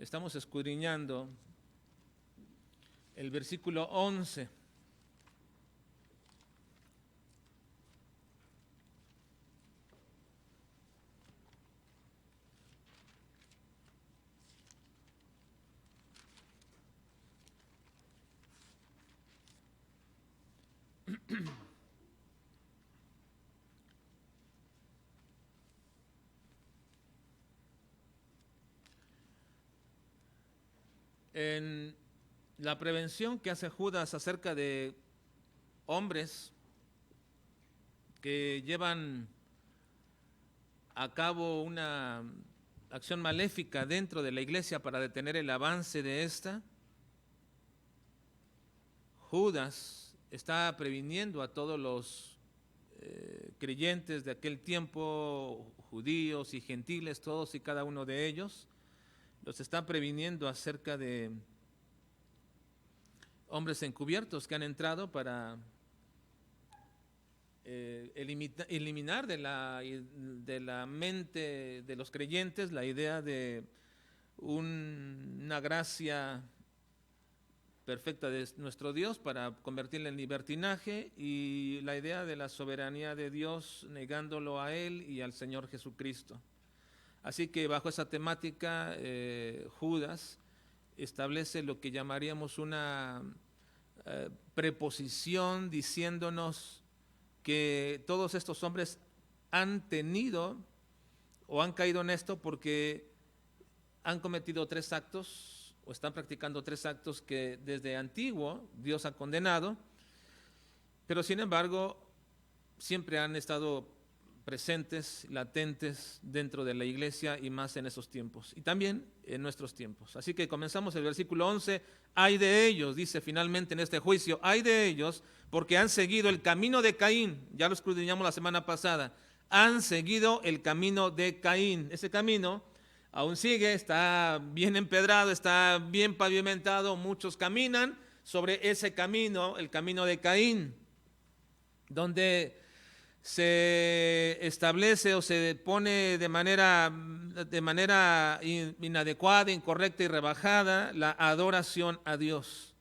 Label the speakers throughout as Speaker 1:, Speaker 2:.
Speaker 1: Estamos escudriñando el versículo 11. En la prevención que hace Judas acerca de hombres que llevan a cabo una acción maléfica dentro de la iglesia para detener el avance de esta, Judas está previniendo a todos los creyentes de aquel tiempo, judíos y gentiles, todos y cada uno de ellos, los está previniendo acerca de hombres encubiertos que han entrado para eliminar de la mente de los creyentes la idea de una gracia perfecta de nuestro Dios para convertirla en libertinaje, y la idea de la soberanía de Dios negándolo a Él y al Señor Jesucristo. Así que bajo esa temática, Judas establece lo que llamaríamos una preposición, diciéndonos que todos estos hombres han tenido o han caído en esto porque han cometido 3 actos o están practicando 3 actos que desde antiguo Dios ha condenado, pero sin embargo siempre han estado presentes, latentes dentro de la iglesia, y más en esos tiempos y también en nuestros tiempos. Así que comenzamos el versículo 11. Hay de ellos, dice finalmente en este juicio, hay de ellos porque han seguido el camino de Caín. Ya lo escudriñamos la semana pasada. Han seguido el camino de Caín. Ese camino aún sigue, está bien empedrado, está bien pavimentado. Muchos caminan sobre ese camino, el camino de Caín, donde se establece o se pone de manera inadecuada, incorrecta y rebajada la adoración a Dios.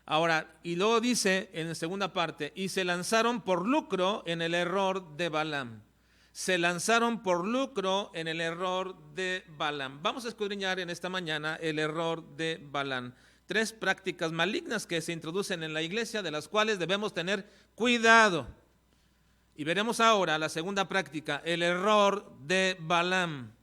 Speaker 1: Ahora, y luego dice en la segunda parte, y se lanzaron por lucro en el error de Balaam. Se lanzaron por lucro en el error de Balaam. Vamos a escudriñar en esta mañana el error de Balaam. 3 prácticas malignas que se introducen en la iglesia, de las cuales debemos tener cuidado. Y veremos ahora la segunda práctica, el error de Balaam.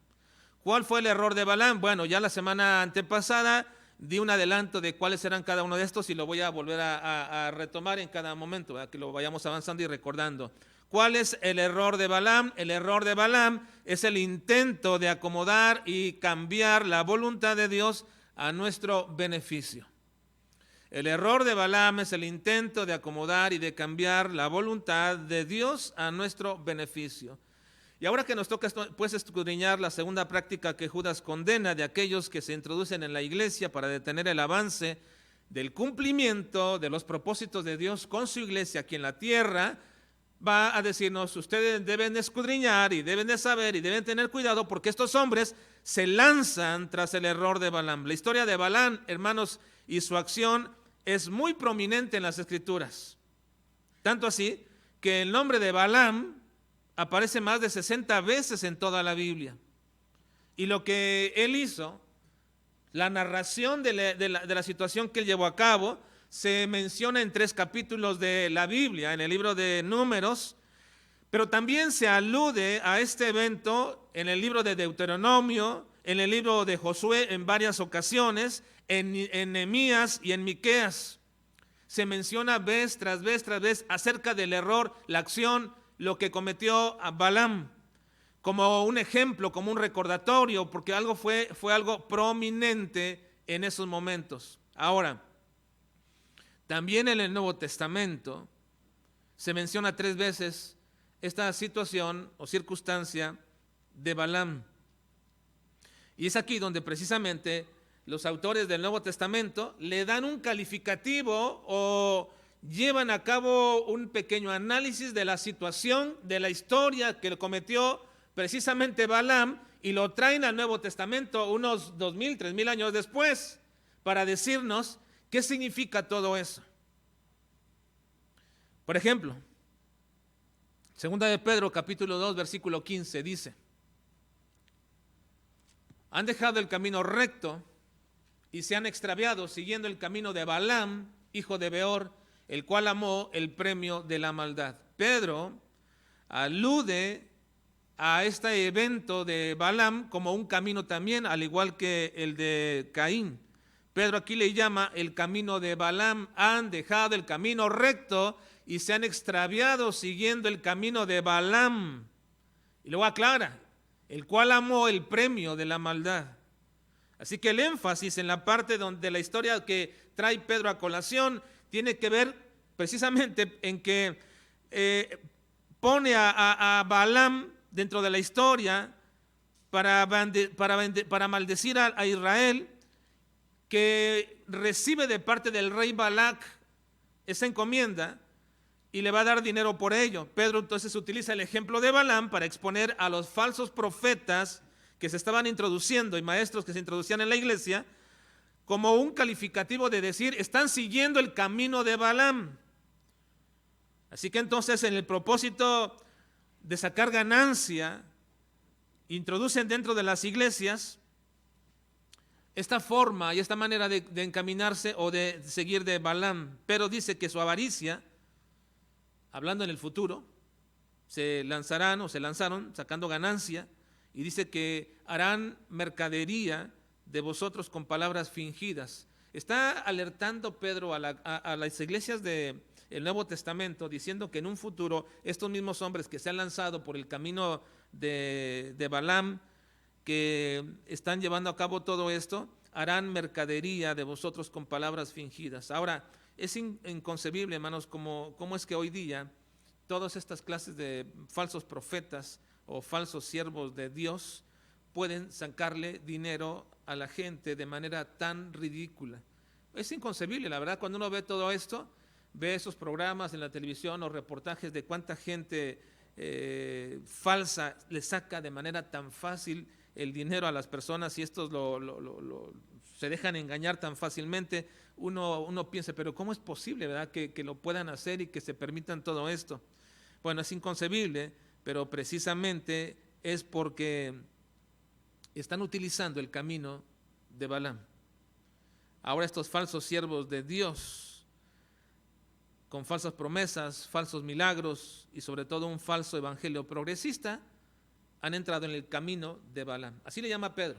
Speaker 1: ¿Cuál fue el error de Balaam? Bueno, ya la semana antepasada di un adelanto de cuáles eran cada uno de estos y lo voy a volver a retomar en cada momento, ¿verdad? Que lo vayamos avanzando y recordando. ¿Cuál es el error de Balaam? El error de Balaam es el intento de acomodar y cambiar la voluntad de Dios a nuestro beneficio. El error de Balaam es el intento de acomodar y de cambiar la voluntad de Dios a nuestro beneficio. Y ahora que nos toca pues escudriñar la segunda práctica que Judas condena de aquellos que se introducen en la iglesia para detener el avance del cumplimiento de los propósitos de Dios con su iglesia aquí en la tierra, va a decirnos: ustedes deben escudriñar y deben de saber y deben tener cuidado, porque estos hombres se lanzan tras el error de Balaam. La historia de Balaam, hermanos, y su acción es muy prominente en las Escrituras. Tanto así que el nombre de Balaam aparece más de 60 veces en toda la Biblia. Y lo que él hizo, la narración de la situación que él llevó a cabo, se menciona en 3 capítulos de la Biblia, en el libro de Números, pero también se alude a este evento en el libro de Deuteronomio, en el libro de Josué en varias ocasiones, en Nehemías y en Miqueas. Se menciona vez tras vez acerca del error, la acción, lo que cometió a Balaam, como un ejemplo, como un recordatorio, porque algo fue algo prominente en esos momentos. Ahora, también en el Nuevo Testamento se menciona 3 veces esta situación o circunstancia de Balaam. Y es aquí donde precisamente los autores del Nuevo Testamento le dan un calificativo o llevan a cabo un pequeño análisis de la situación, de la historia que cometió precisamente Balaam, y lo traen al Nuevo Testamento unos 2000, 3000 años después para decirnos qué significa todo eso. Por ejemplo, segunda de Pedro capítulo 2 versículo 15 dice: han dejado el camino recto y se han extraviado siguiendo el camino de Balaam, hijo de Beor, el cual amó el premio de la maldad. Pedro alude a este evento de Balaam como un camino también, al igual que el de Caín. Pedro aquí le llama el camino de Balaam. Han dejado el camino recto y se han extraviado siguiendo el camino de Balaam. Y luego aclara, el cual amó el premio de la maldad. Así que el énfasis en la parte de la historia que trae Pedro a colación tiene que ver precisamente en que pone a Balaam dentro de la historia para maldecir a Israel, que recibe de parte del rey Balac esa encomienda y le va a dar dinero por ello. Pedro entonces utiliza el ejemplo de Balaam para exponer a los falsos profetas que se estaban introduciendo y maestros que se introducían en la iglesia como un calificativo de decir, están siguiendo el camino de Balaam. Así que entonces, en el propósito de sacar ganancia, introducen dentro de las iglesias esta forma y esta manera de encaminarse o de seguir de Balaam. Pero dice que su avaricia, hablando en el futuro, se lanzaron sacando ganancia, y dice que harán mercadería de vosotros con palabras fingidas. Está alertando Pedro a las iglesias del Nuevo Testamento, diciendo que en un futuro estos mismos hombres que se han lanzado por el camino de Balaam, que están llevando a cabo todo esto, harán mercadería de vosotros con palabras fingidas. Ahora, es inconcebible, hermanos, cómo es que hoy día todas estas clases de falsos profetas o falsos siervos de Dios pueden sacarle dinero a la gente de manera tan ridícula. Es inconcebible, la verdad, cuando uno ve todo esto, ve esos programas en la televisión o reportajes de cuánta gente falsa le saca de manera tan fácil el dinero a las personas, y estos se dejan engañar tan fácilmente. Uno piensa, pero ¿cómo es posible, verdad, que lo puedan hacer y que se permitan todo esto? Bueno, es inconcebible, pero precisamente es porque están utilizando el camino de Balaam. Ahora estos falsos siervos de Dios, con falsas promesas, falsos milagros y sobre todo un falso evangelio progresista, han entrado en el camino de Balaam. Así le llama Pedro,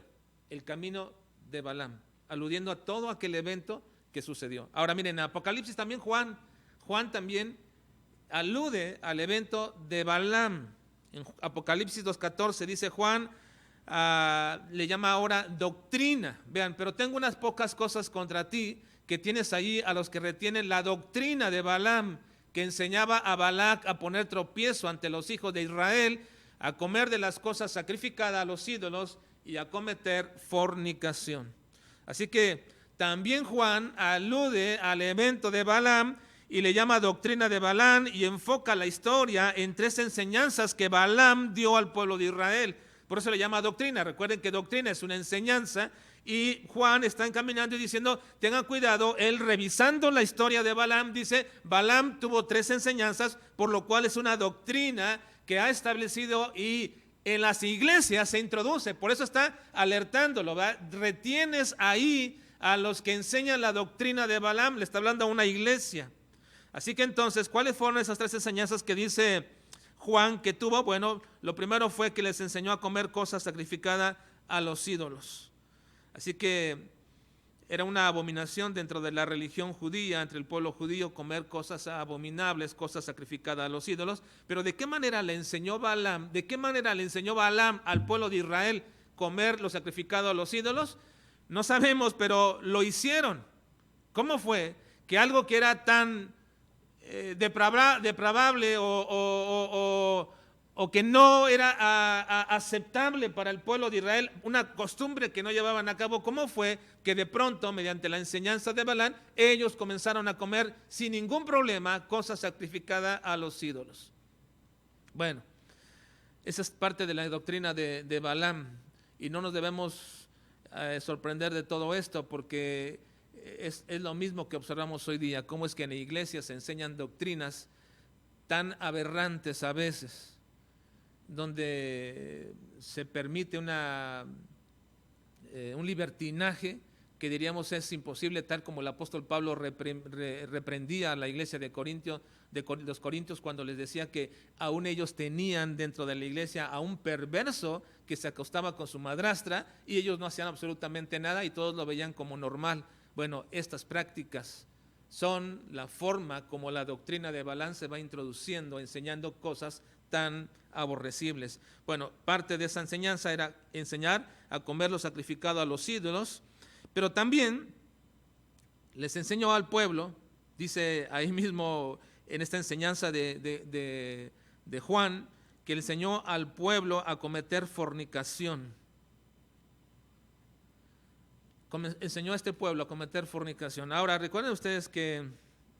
Speaker 1: el camino de Balaam, aludiendo a todo aquel evento que sucedió. Ahora miren, en Apocalipsis también Juan también alude al evento de Balaam. En Apocalipsis 2:14 dice Juan, le llama ahora doctrina. Vean, pero tengo unas pocas cosas contra ti, que tienes allí a los que retienen la doctrina de Balaam, que enseñaba a Balac a poner tropiezo ante los hijos de Israel, a comer de las cosas sacrificadas a los ídolos y a cometer fornicación. Así que también Juan alude al evento de Balaam y le llama doctrina de Balaam, y enfoca la historia en tres enseñanzas que Balaam dio al pueblo de Israel. Por eso le llama doctrina. Recuerden que doctrina es una enseñanza, y Juan está encaminando y diciendo, tengan cuidado. Él, revisando la historia de Balaam, dice, Balaam tuvo tres enseñanzas, por lo cual es una doctrina que ha establecido y en las iglesias se introduce. Por eso está alertándolo, ¿verdad? Retienes ahí a los que enseñan la doctrina de Balaam. Le está hablando a una iglesia. Así que entonces, ¿cuáles fueron esas tres enseñanzas que dice Juan que tuvo? Bueno, lo primero fue que les enseñó a comer cosas sacrificadas a los ídolos. Así que era una abominación dentro de la religión judía, entre el pueblo judío, comer cosas abominables, cosas sacrificadas a los ídolos. Pero ¿de qué manera le enseñó Balaam? ¿De qué manera le enseñó Balaam al pueblo de Israel comer lo sacrificado a los ídolos? No sabemos, pero lo hicieron. ¿Cómo fue? Que algo que era tan depravable o que no era aceptable para el pueblo de Israel, una costumbre que no llevaban a cabo, ¿cómo fue que de pronto, mediante la enseñanza de Balaam, ellos comenzaron a comer sin ningún problema cosas sacrificadas a los ídolos? Bueno, esa es parte de la doctrina de Balaam. Y no nos debemos sorprender de todo esto, porque es lo mismo que observamos hoy día, cómo es que en la iglesia se enseñan doctrinas tan aberrantes a veces, donde se permite un libertinaje que diríamos es imposible, tal como el apóstol Pablo reprendía a la iglesia de los Corintios cuando les decía que aún ellos tenían dentro de la iglesia a un perverso que se acostaba con su madrastra y ellos no hacían absolutamente nada y todos lo veían como normal. Bueno, estas prácticas son la forma como la doctrina de Balaam se va introduciendo, enseñando cosas tan aborrecibles. Bueno, parte de esa enseñanza era enseñar a comer lo sacrificado a los ídolos, pero también les enseñó al pueblo, dice ahí mismo en esta enseñanza de Juan, que le enseñó al pueblo a cometer fornicación. Enseñó a este pueblo a cometer fornicación. Ahora, recuerden ustedes que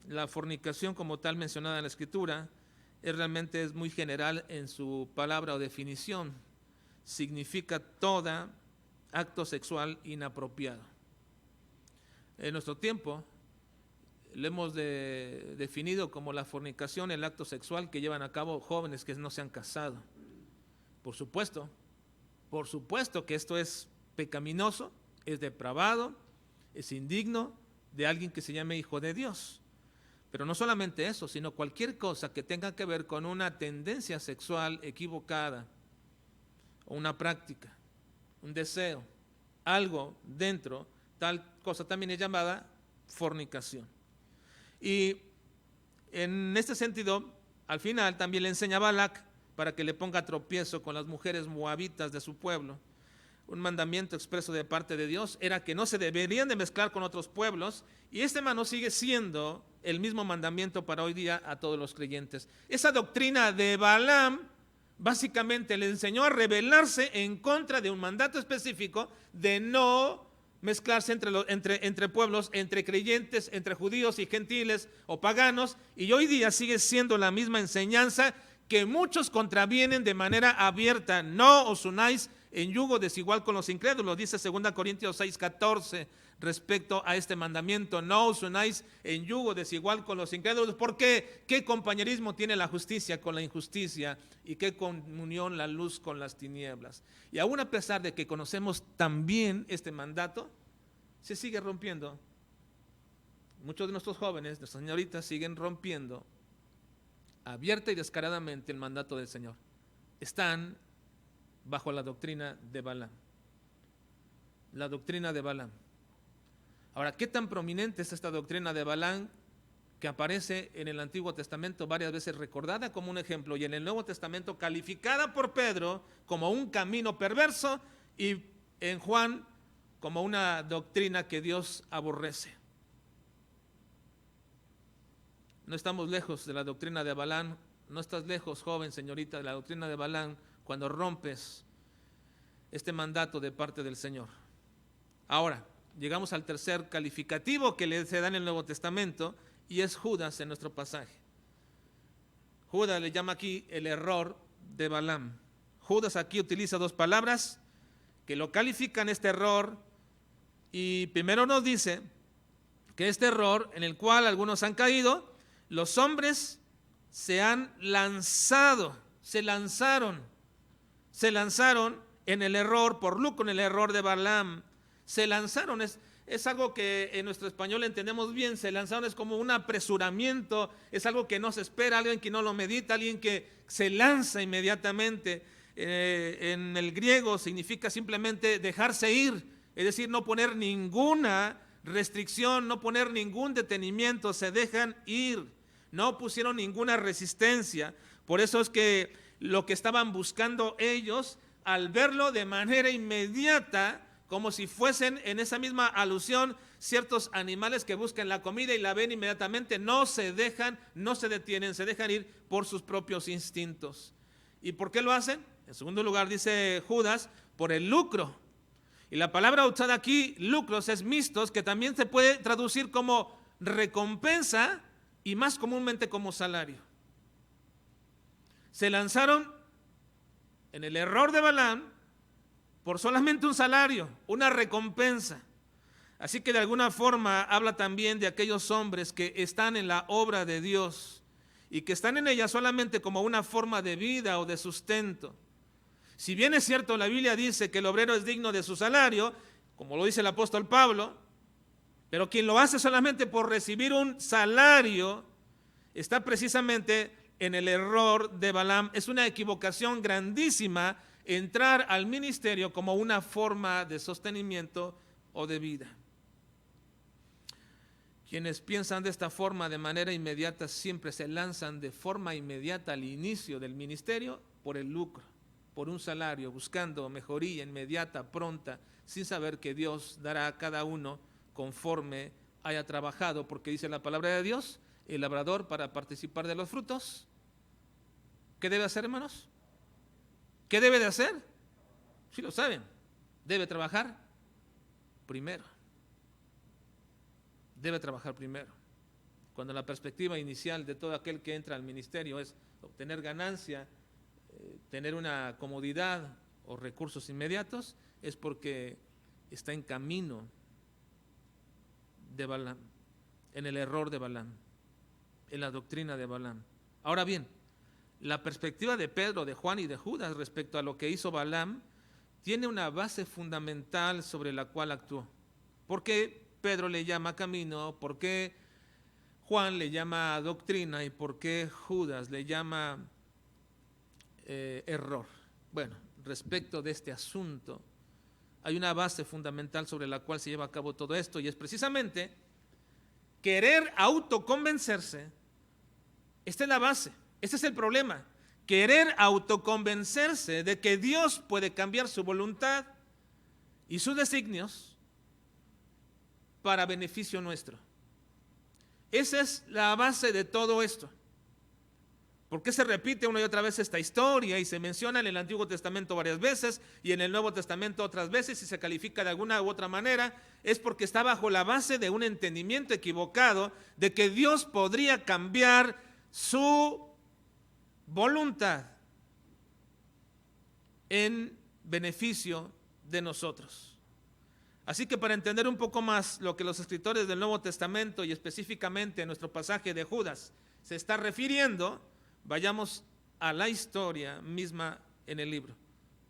Speaker 1: la fornicación como tal mencionada en la Escritura realmente es muy general en su palabra o definición. Significa todo acto sexual inapropiado. En nuestro tiempo lo hemos definido como la fornicación, el acto sexual que llevan a cabo jóvenes que no se han casado. Por supuesto que esto es pecaminoso, es depravado, es indigno de alguien que se llame hijo de Dios. Pero no solamente eso, sino cualquier cosa que tenga que ver con una tendencia sexual equivocada, o una práctica, un deseo, algo dentro, tal cosa también es llamada fornicación. Y en este sentido, al final también le enseña a Balac para que le ponga tropiezo con las mujeres moabitas de su pueblo. Un mandamiento expreso de parte de Dios era que no se deberían de mezclar con otros pueblos, y este hermano sigue siendo el mismo mandamiento para hoy día a todos los creyentes. Esa doctrina de Balaam básicamente le enseñó a rebelarse en contra de un mandato específico de no mezclarse entre pueblos, entre creyentes, entre judíos y gentiles o paganos, y hoy día sigue siendo la misma enseñanza que muchos contravienen de manera abierta. No os unáis en yugo desigual con los incrédulos, dice 2 Corintios 6:14 respecto a este mandamiento. No os unáis en yugo desigual con los incrédulos. ¿Por qué? ¿Qué compañerismo tiene la justicia con la injusticia? ¿Y qué comunión la luz con las tinieblas? Y aún a pesar de que conocemos también este mandato, se sigue rompiendo. Muchos de nuestros jóvenes, nuestras señoritas, siguen rompiendo abierta y descaradamente el mandato del Señor. Están bajo la doctrina de Balaam. La doctrina de Balaam. Ahora, ¿qué tan prominente es esta doctrina de Balaam que aparece en el Antiguo Testamento varias veces recordada como un ejemplo y en el Nuevo Testamento calificada por Pedro como un camino perverso y en Juan como una doctrina que Dios aborrece? No estamos lejos de la doctrina de Balaam. No estás lejos, joven, señorita, de la doctrina de Balaam cuando rompes este mandato de parte del Señor. Ahora, llegamos al tercer calificativo que se da en el Nuevo Testamento y es Judas en nuestro pasaje. Judas le llama aquí el error de Balaam. Judas aquí utiliza dos palabras que lo califican este error, y primero nos dice que este error en el cual algunos han caído, los hombres se lanzaron en el error, por lucro en el error de Balaam. Se lanzaron, es algo que en nuestro español entendemos bien. Se lanzaron es como un apresuramiento, es algo que no se espera, alguien que no lo medita, alguien que se lanza inmediatamente. En el griego significa simplemente dejarse ir, es decir, no poner ninguna restricción, no poner ningún detenimiento, se dejan ir, no pusieron ninguna resistencia. Por eso es que lo que estaban buscando ellos, al verlo de manera inmediata, como si fuesen en esa misma alusión ciertos animales que buscan la comida y la ven inmediatamente, no se dejan, no se detienen, se dejan ir por sus propios instintos. ¿Y por qué lo hacen? En segundo lugar dice Judas, por el lucro. Y la palabra usada aquí, lucros, es mistos, que también se puede traducir como recompensa y más comúnmente como salario. Se lanzaron en el error de Balaam por solamente un salario, una recompensa. Así que de alguna forma habla también de aquellos hombres que están en la obra de Dios y que están en ella solamente como una forma de vida o de sustento. Si bien es cierto, la Biblia dice que el obrero es digno de su salario, como lo dice el apóstol Pablo, pero quien lo hace solamente por recibir un salario está precisamente en el error de Balaam. Es una equivocación grandísima entrar al ministerio como una forma de sostenimiento o de vida. Quienes piensan de esta forma de manera inmediata siempre se lanzan de forma inmediata al inicio del ministerio por el lucro, por un salario, buscando mejoría inmediata, pronta, sin saber que Dios dará a cada uno conforme haya trabajado, porque dice la palabra de Dios, el labrador para participar de los frutos, ¿qué debe hacer, hermanos? ¿Qué debe de hacer? Sí lo saben, debe trabajar primero. Debe trabajar primero. Cuando la perspectiva inicial de todo aquel que entra al ministerio es obtener ganancia, tener una comodidad o recursos inmediatos, es porque está en camino de Balaam, en el error de Balaam, en la doctrina de Balaam. Ahora bien, la perspectiva de Pedro, de Juan y de Judas respecto a lo que hizo Balaam tiene una base fundamental sobre la cual actuó. ¿Por qué Pedro le llama camino? ¿Por qué Juan le llama doctrina? ¿Y por qué Judas le llama error? Bueno, respecto de este asunto, hay una base fundamental sobre la cual se lleva a cabo todo esto, y es precisamente querer autoconvencerse. Esta es la base, este es el problema. Querer autoconvencerse de que Dios puede cambiar su voluntad y sus designios para beneficio nuestro. Esa es la base de todo esto. ¿Por qué se repite una y otra vez esta historia y se menciona en el Antiguo Testamento varias veces y en el Nuevo Testamento otras veces y se califica de alguna u otra manera? Es porque está bajo la base de un entendimiento equivocado de que Dios podría cambiar su voluntad en beneficio de nosotros. Así que para entender un poco más lo que los escritores del Nuevo Testamento y específicamente en nuestro pasaje de Judas se está refiriendo, vayamos a la historia misma en el libro.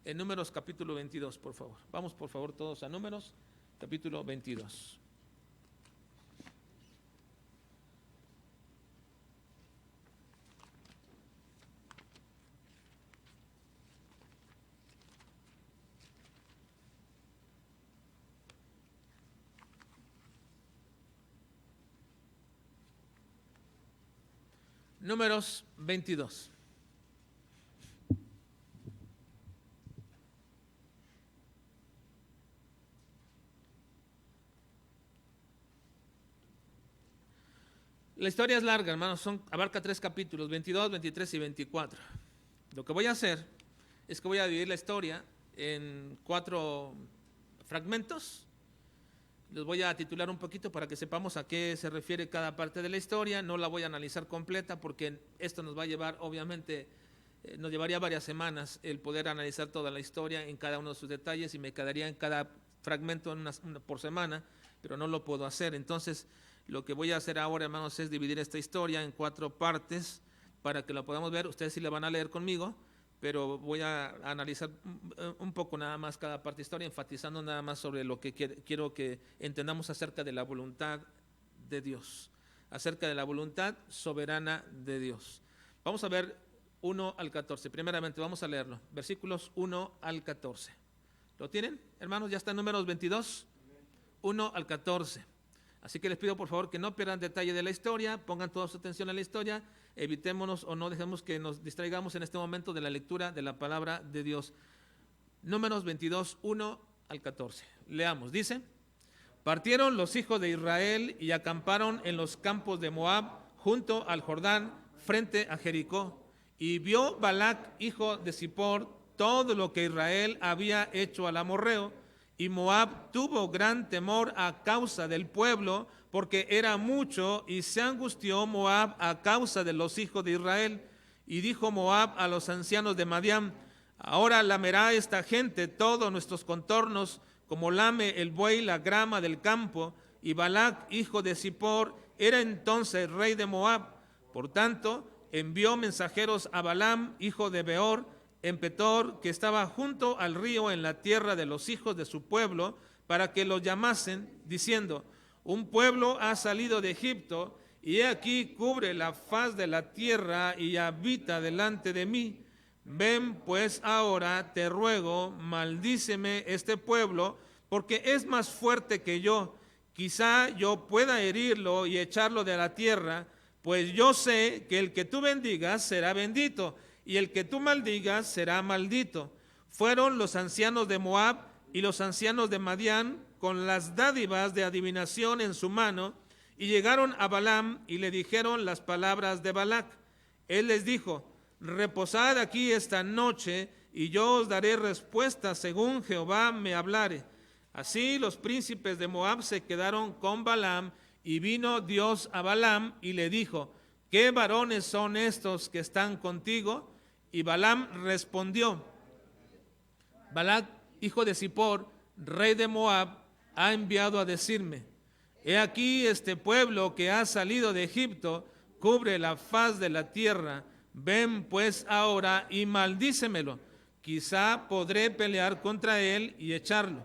Speaker 1: En Números capítulo 22, por favor. Vamos por favor todos a Números capítulo 22. Números 22. La historia es larga, hermanos, abarca 3 capítulos, 22, 23 y 24. Lo que voy a hacer es que voy a dividir la historia en 4 fragmentos. Les voy a titular un poquito para que sepamos a qué se refiere cada parte de la historia. No la voy a analizar completa porque esto nos va a llevar, obviamente, nos llevaría varias semanas el poder analizar toda la historia en cada uno de sus detalles y me quedaría en cada fragmento una por semana, pero no lo puedo hacer. Entonces, lo que voy a hacer ahora, hermanos, es dividir esta historia en 4 partes para que la podamos ver. Ustedes sí la van a leer conmigo, pero voy a analizar un poco nada más cada parte de historia, enfatizando nada más sobre lo que quiero que entendamos acerca de la voluntad de Dios, acerca de la voluntad soberana de Dios. Vamos a ver 1 al 14. Primeramente vamos a leerlo, versículos 1 al 14. ¿Lo tienen, hermanos? Ya está en Números 22, 1 al 14. Así que les pido por favor que no pierdan detalle de la historia, pongan toda su atención a la historia, evitémonos o no dejemos que nos distraigamos en este momento de la lectura de la palabra de Dios. Números 22, 1 al 14. Leamos, dice: partieron los hijos de Israel y acamparon en los campos de Moab junto al Jordán frente a Jericó. Y vio Balac, hijo de Zippor, todo lo que Israel había hecho al amorreo. Y Moab tuvo gran temor a causa del pueblo, porque era mucho, y se angustió Moab a causa de los hijos de Israel. Y dijo Moab a los ancianos de Madián: Ahora lamerá esta gente todos nuestros contornos, como lame el buey la grama del campo. Y Balac, hijo de Zippor, era entonces rey de Moab. Por tanto, envió mensajeros a Balaam, hijo de Beor, en Petor, que estaba junto al río en la tierra de los hijos de su pueblo, para que los llamasen, diciendo: un pueblo ha salido de Egipto, y he aquí cubre la faz de la tierra y habita delante de mí. Ven pues ahora, te ruego, maldíceme este pueblo, porque es más fuerte que yo. Quizá yo pueda herirlo y echarlo de la tierra, pues yo sé que el que tú bendigas será bendito, y el que tú maldigas será maldito. Fueron los ancianos de Moab y los ancianos de Madián con las dádivas de adivinación en su mano, y llegaron a Balaam y le dijeron las palabras de Balac. Él les dijo: reposad aquí esta noche, y yo os daré respuesta según Jehová me hablare. Así los príncipes de Moab se quedaron con Balaam, y vino Dios a Balaam y le dijo: ¿qué varones son estos que están contigo? Y Balaam respondió: Balac, hijo de Zippor, rey de Moab, ha enviado a decirme: he aquí este pueblo que ha salido de Egipto cubre la faz de la tierra. Ven pues ahora y maldícemelo, quizá podré pelear contra él y echarlo.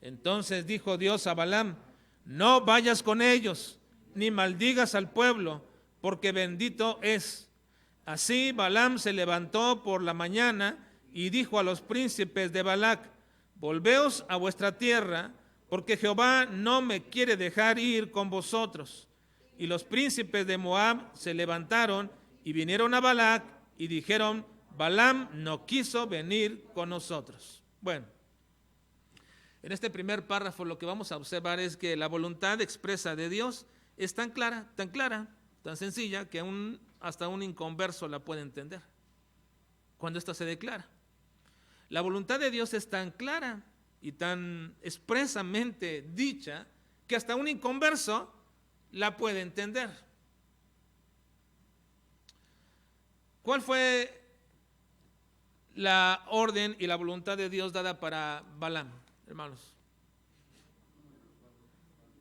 Speaker 1: Entonces dijo Dios a Balaam: no vayas con ellos, ni maldigas al pueblo, porque bendito es. Así Balaam se levantó por la mañana y dijo a los príncipes de Balac: volveos a vuestra tierra, porque Jehová no me quiere dejar ir con vosotros. Y los príncipes de Moab se levantaron y vinieron a Balac y dijeron: Balaam no quiso venir con nosotros. Bueno, en este primer párrafo lo que vamos a observar es que la voluntad expresa de Dios es tan clara, tan sencilla, que hasta un inconverso la puede entender cuando ésta se declara. La voluntad de Dios es tan clara y tan expresamente dicha que hasta un inconverso la puede entender. ¿Cuál fue la orden y la voluntad de Dios dada para Balaam, hermanos?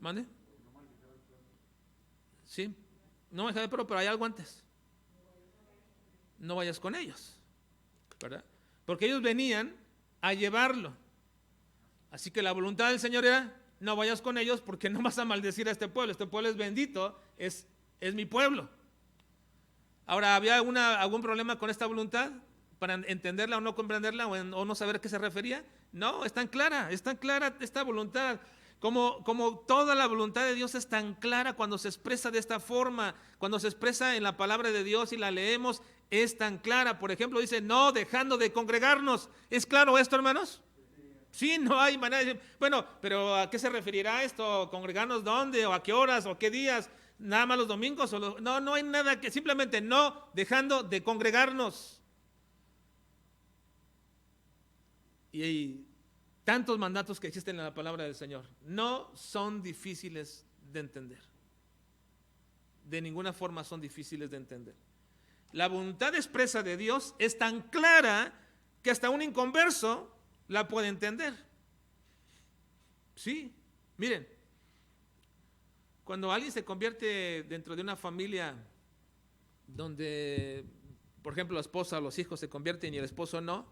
Speaker 1: ¿Mande? Sí, no me dejes, pero hay algo antes. No vayas con ellos, ¿verdad? Porque ellos venían a llevarlo. Así que la voluntad del Señor era: no vayas con ellos porque no vas a maldecir a este pueblo. Este pueblo es bendito, es mi pueblo. Ahora, ¿había algún problema con esta voluntad para entenderla o no comprenderla o no saber a qué se refería? No, es tan clara esta voluntad. Como toda la voluntad de Dios es tan clara cuando se expresa de esta forma, cuando se expresa en la palabra de Dios y la leemos, es tan clara. Por ejemplo, dice: no dejando de congregarnos. ¿Es claro esto, hermanos? Sí, no hay manera de decir: bueno, pero ¿a qué se referirá esto? ¿Congregarnos dónde? ¿O a qué horas? ¿O qué días? ¿Nada más los domingos? No hay nada que, simplemente no dejando de congregarnos. Y hay tantos mandatos que existen en la palabra del Señor. No son difíciles de entender. De ninguna forma son difíciles de entender. La voluntad expresa de Dios es tan clara que hasta un inconverso la puede entender. Sí, miren, cuando alguien se convierte dentro de una familia donde, por ejemplo, la esposa o los hijos se convierten y el esposo no,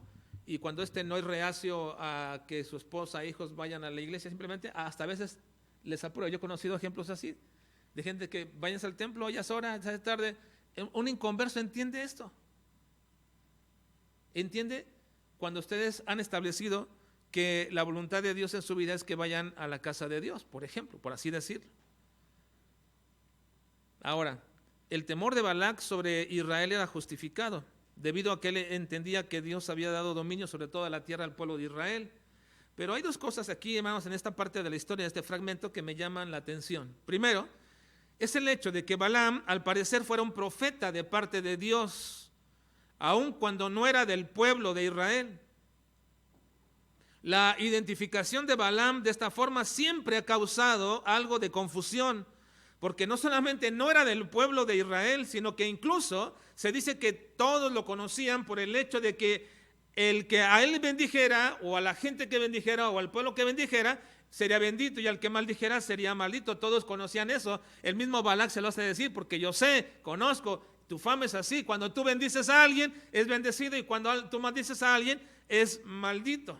Speaker 1: y cuando no es reacio a que su esposa e hijos vayan a la iglesia, simplemente hasta a veces les apura. Yo he conocido ejemplos así, de gente que vayan al templo, ya es hora, ya es tarde. Un inconverso entiende esto. Entiende cuando ustedes han establecido que la voluntad de Dios en su vida es que vayan a la casa de Dios, por ejemplo, por así decirlo. Ahora, el temor de Balac sobre Israel era justificado, debido a que él entendía que Dios había dado dominio sobre toda la tierra al pueblo de Israel. Pero hay dos cosas aquí, hermanos, en esta parte de la historia, de este fragmento, que me llaman la atención. Primero, es el hecho de que Balaam, al parecer, fuera un profeta de parte de Dios, aun cuando no era del pueblo de Israel. La identificación de Balaam de esta forma siempre ha causado algo de confusión, porque no solamente no era del pueblo de Israel, sino que incluso se dice que todos lo conocían por el hecho de que el que a él bendijera, o a la gente que bendijera, o al pueblo que bendijera, sería bendito, y al que maldijera sería maldito. Todos conocían eso. El mismo Balac se lo hace decir, porque yo sé, conozco, tu fama es así: cuando tú bendices a alguien es bendecido, y cuando tú maldices a alguien es maldito.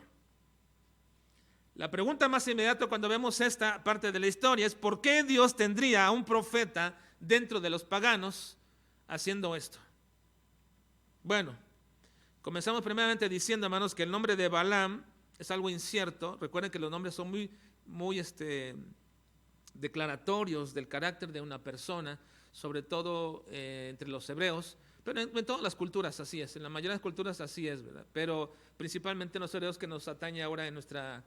Speaker 1: La pregunta más inmediata cuando vemos esta parte de la historia es: ¿por qué Dios tendría a un profeta dentro de los paganos haciendo esto? Bueno, comenzamos primeramente diciendo, hermanos, que el nombre de Balaam es algo incierto. Recuerden que los nombres son muy declaratorios del carácter de una persona, sobre todo entre los hebreos, pero en todas las culturas así es, en la mayoría de las culturas así es, ¿verdad? Pero principalmente en los hebreos, que nos atañe ahora en nuestra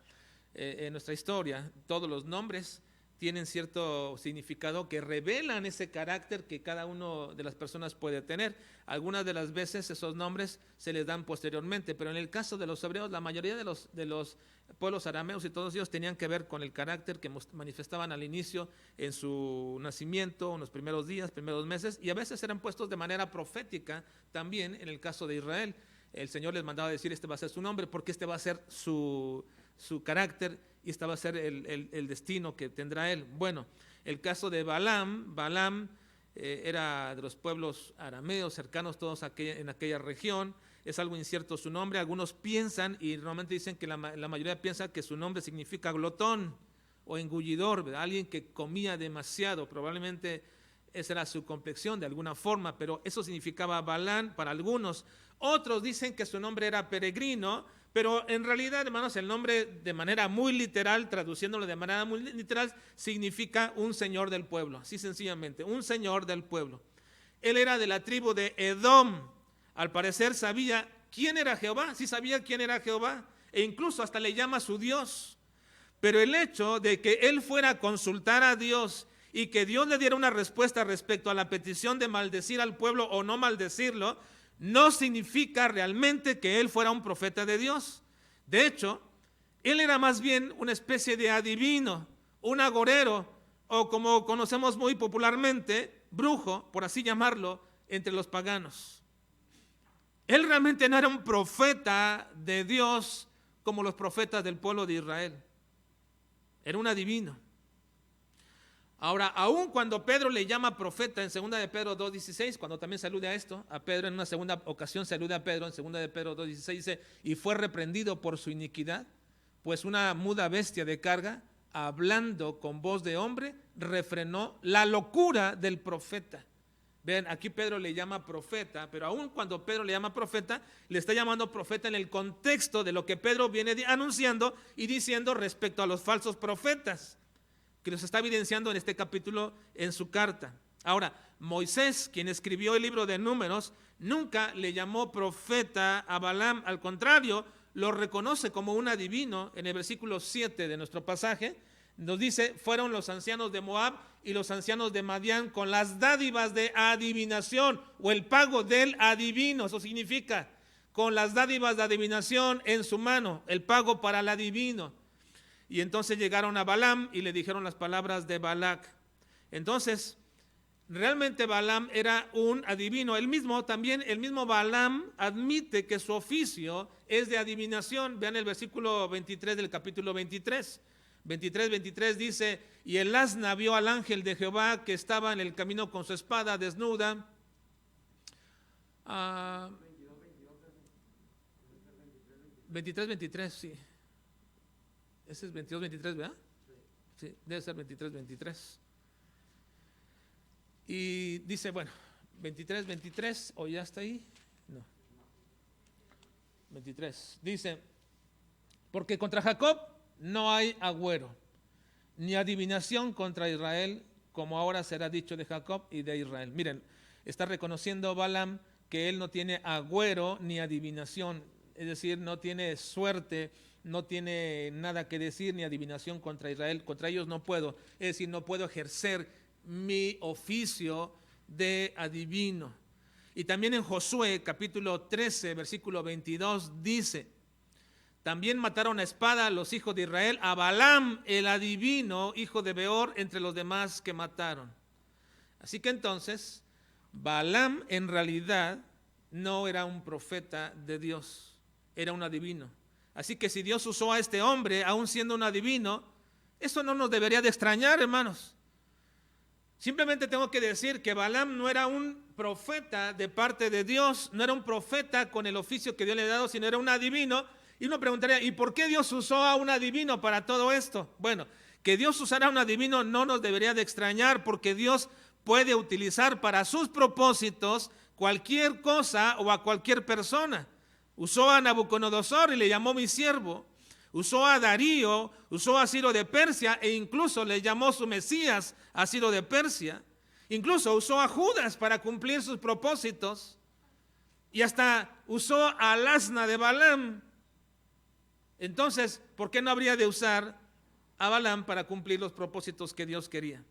Speaker 1: historia, todos los nombres tienen cierto significado que revelan ese carácter que cada uno de las personas puede tener. Algunas de las veces esos nombres se les dan posteriormente, pero en el caso de los hebreos, la mayoría de los pueblos arameos y todos ellos tenían que ver con el carácter que manifestaban al inicio en su nacimiento, en los primeros días, primeros meses, y a veces eran puestos de manera profética también. En el caso de Israel, el Señor les mandaba decir: este va a ser su nombre, porque este va a ser su carácter, y este va a ser el destino que tendrá él. Bueno, el caso de Balaam era de los pueblos arameos cercanos todos en aquella región. Es algo incierto su nombre. Algunos piensan, y normalmente dicen que la mayoría piensa que su nombre significa glotón o engullidor, ¿verdad? Alguien que comía demasiado. Probablemente esa era su complexión de alguna forma, pero eso significaba Balaam para algunos. Otros dicen que su nombre era peregrino, pero en realidad, hermanos, el nombre, de manera muy literal, traduciéndolo de manera muy literal, significa un señor del pueblo, así sencillamente, un señor del pueblo. Él era de la tribu de Edom. Al parecer sabía quién era Jehová, sí sabía quién era Jehová, e incluso hasta le llama su Dios. Pero el hecho de que él fuera a consultar a Dios y que Dios le diera una respuesta respecto a la petición de maldecir al pueblo o no maldecirlo, no significa realmente que él fuera un profeta de Dios. De hecho, él era más bien una especie de adivino, un agorero, o como conocemos muy popularmente, brujo, por así llamarlo, entre los paganos. Él realmente no era un profeta de Dios como los profetas del pueblo de Israel. Era un adivino. Ahora, aun cuando Pedro le llama profeta en 2 de Pedro 2:16, cuando también se alude a esto, a Pedro en una segunda ocasión se alude a Pedro, en 2 de Pedro 2:16 dice: y fue reprendido por su iniquidad, pues una muda bestia de carga, hablando con voz de hombre, refrenó la locura del profeta. Ven, aquí Pedro le llama profeta, pero aun cuando Pedro le llama profeta, le está llamando profeta en el contexto de lo que Pedro viene anunciando y diciendo respecto a los falsos profetas, que los está evidenciando en este capítulo en su carta. Ahora, Moisés, quien escribió el libro de Números, nunca le llamó profeta a Balaam. Al contrario, lo reconoce como un adivino. En el versículo 7 de nuestro pasaje nos dice: fueron los ancianos de Moab y los ancianos de Madián con las dádivas de adivinación, o el pago del adivino. Eso significa, con las dádivas de adivinación en su mano, el pago para el adivino. Y entonces llegaron a Balaam y le dijeron las palabras de Balac. Entonces, realmente Balaam era un adivino. El mismo Balaam admite que su oficio es de adivinación. Vean el versículo 23 del capítulo 23. 23 dice: y el asna vio al ángel de Jehová que estaba en el camino con su espada desnuda. 23, sí. Ese es 22-23, ¿verdad? Sí, debe ser 23. Y dice, bueno, 23, ¿o ya está ahí? No. 23. Dice: porque contra Jacob no hay agüero, ni adivinación contra Israel, como ahora será dicho de Jacob y de Israel. Miren, está reconociendo Balaam que él no tiene agüero ni adivinación, es decir, no tiene suerte, no tiene nada que decir ni adivinación contra Israel. Contra ellos no puedo, es decir, no puedo ejercer mi oficio de adivino. Y también en Josué capítulo 13 versículo 22 dice: también mataron a espada a los hijos de Israel, a Balaam el adivino, hijo de Beor, entre los demás que mataron. Así que entonces, Balaam en realidad no era un profeta de Dios. era un adivino. Así que si Dios usó a este hombre, aún siendo un adivino, eso no nos debería de extrañar, hermanos. Simplemente tengo que decir que Balaam no era un profeta de parte de Dios, no era un profeta con el oficio que Dios le ha dado, sino era un adivino. Y uno preguntaría, ¿y por qué Dios usó a un adivino para todo esto? Bueno, que Dios usara a un adivino no nos debería de extrañar, porque Dios puede utilizar para sus propósitos cualquier cosa o a cualquier persona. Usó a Nabucodonosor y le llamó mi siervo. Usó a Darío, usó a Ciro de Persia e incluso le llamó su Mesías a Ciro de Persia. Incluso usó a Judas para cumplir sus propósitos y hasta usó al asna de Balaam. Entonces, ¿por qué no habría de usar a Balaam para cumplir los propósitos que Dios quería?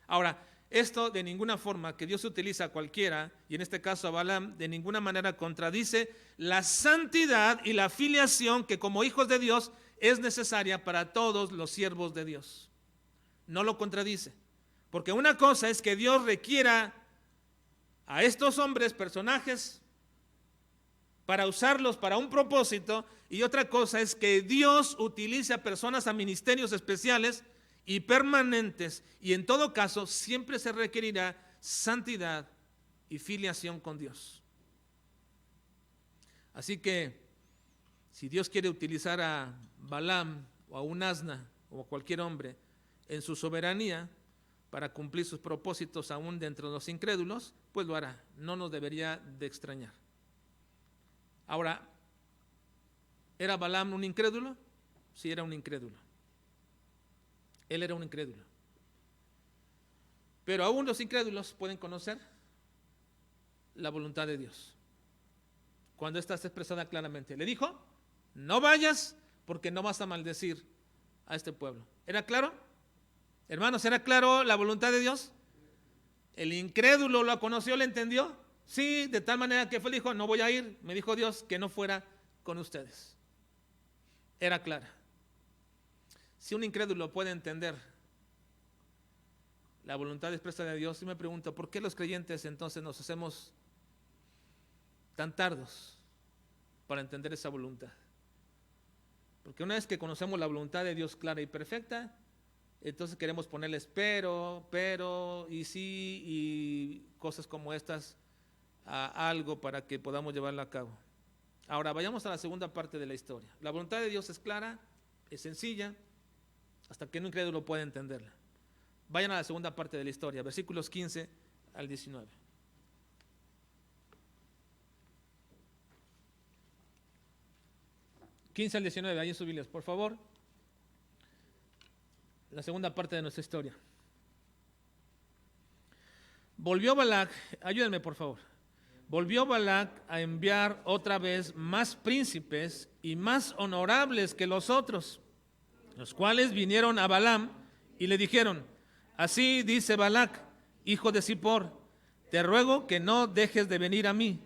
Speaker 1: Ahora, esto de ninguna forma que Dios utiliza a cualquiera, y en este caso a Balaam, de ninguna manera contradice la santidad y la filiación que como hijos de Dios es necesaria para todos los siervos de Dios. No lo contradice, porque una cosa es que Dios requiera a estos hombres, personajes, para usarlos para un propósito, y otra cosa es que Dios utilice a personas a ministerios especiales y permanentes, y en todo caso siempre se requerirá santidad y filiación con Dios. Así que si Dios quiere utilizar a Balaam o a un asna o a cualquier hombre en su soberanía para cumplir sus propósitos aún dentro de los incrédulos, pues lo hará. No nos debería de extrañar. Ahora, ¿era Balaam un incrédulo? Sí, era un incrédulo. Él era un incrédulo. Pero aún los incrédulos pueden conocer la voluntad de Dios cuando esta está expresada claramente. Le dijo, no vayas porque no vas a maldecir a este pueblo. ¿Era claro? Hermanos, ¿era claro la voluntad de Dios? ¿El incrédulo lo conoció, lo entendió? Sí, de tal manera que fue, dijo, no voy a ir. Me dijo Dios que no fuera con ustedes. Era clara. Si un incrédulo puede entender la voluntad expresa de Dios, yo me pregunto, ¿por qué los creyentes entonces nos hacemos tan tardos para entender esa voluntad? Porque una vez que conocemos la voluntad de Dios clara y perfecta, entonces queremos ponerles pero, y sí, y cosas como estas a algo para que podamos llevarla a cabo. Ahora, vayamos a la segunda parte de la historia. La voluntad de Dios es clara, es sencilla, hasta que un incrédulo pueda entenderla. Vayan a la segunda parte de la historia, versículos 15 al 19. ...15 al 19, ahí en sus Biblias, por favor. La segunda parte de nuestra historia. Volvió Balac, ayúdenme por favor. Volvió Balac a enviar otra vez más príncipes y más honorables que los otros, los cuales vinieron a Balaam y le dijeron, así dice Balac, hijo de Zippor, te ruego que no dejes de venir a mí,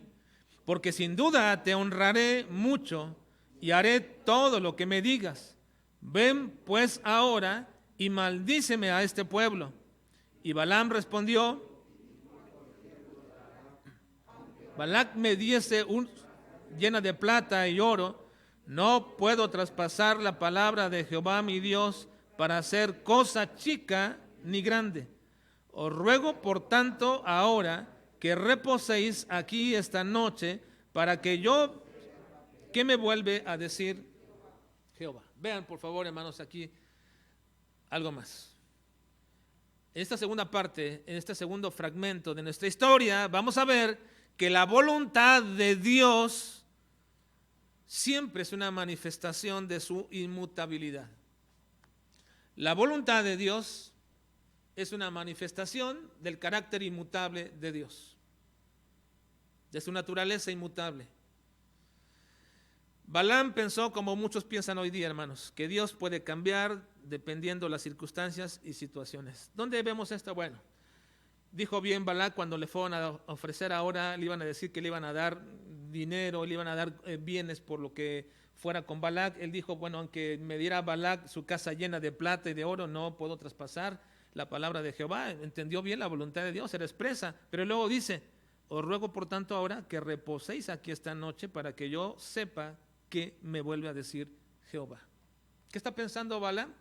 Speaker 1: porque sin duda te honraré mucho y haré todo lo que me digas. Ven pues ahora y maldíceme a este pueblo. Y Balaam respondió, Balac me diese llena de plata y oro, no puedo traspasar la palabra de Jehová mi Dios para hacer cosa chica ni grande. Os ruego por tanto ahora que reposéis aquí esta noche para que yo, ¿qué me vuelve a decir Jehová? Vean por favor, hermanos, aquí algo más. En esta segunda parte, en este segundo fragmento de nuestra historia, vamos a ver que la voluntad de Dios siempre es una manifestación de su inmutabilidad. La voluntad de Dios es una manifestación del carácter inmutable de Dios, de su naturaleza inmutable. Balaam pensó como muchos piensan hoy día, hermanos, que Dios puede cambiar dependiendo de las circunstancias y situaciones. ¿Dónde vemos esto? Bueno, dijo bien Balac cuando le fueron a ofrecer ahora, le iban a decir que le iban a dar dinero, le iban a dar bienes por lo que fuera con Balac. Él dijo, bueno, aunque me diera Balac su casa llena de plata y de oro, no puedo traspasar la palabra de Jehová. Entendió bien la voluntad de Dios, era expresa. Pero luego dice, os ruego por tanto ahora que reposéis aquí esta noche para que yo sepa ¿Qué me vuelve a decir Jehová? ¿Qué está pensando Balaam?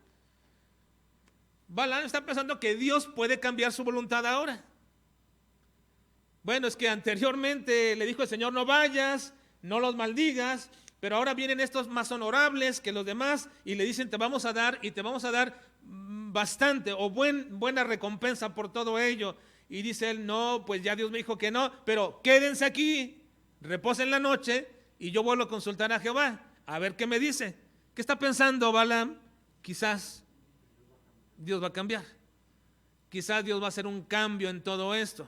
Speaker 1: Balaam está pensando que Dios puede cambiar su voluntad ahora. Bueno, es que anteriormente le dijo el Señor, no vayas, no los maldigas, pero ahora vienen estos más honorables que los demás y le dicen, te vamos a dar y te vamos a dar bastante o buena recompensa por todo ello. Y dice él, no, pues ya Dios me dijo que no, pero quédense aquí, reposen la noche y yo vuelvo a consultar a Jehová, a ver qué me dice. ¿Qué está pensando Balaam? Quizás Dios va a cambiar. Quizás Dios va a hacer un cambio en todo esto.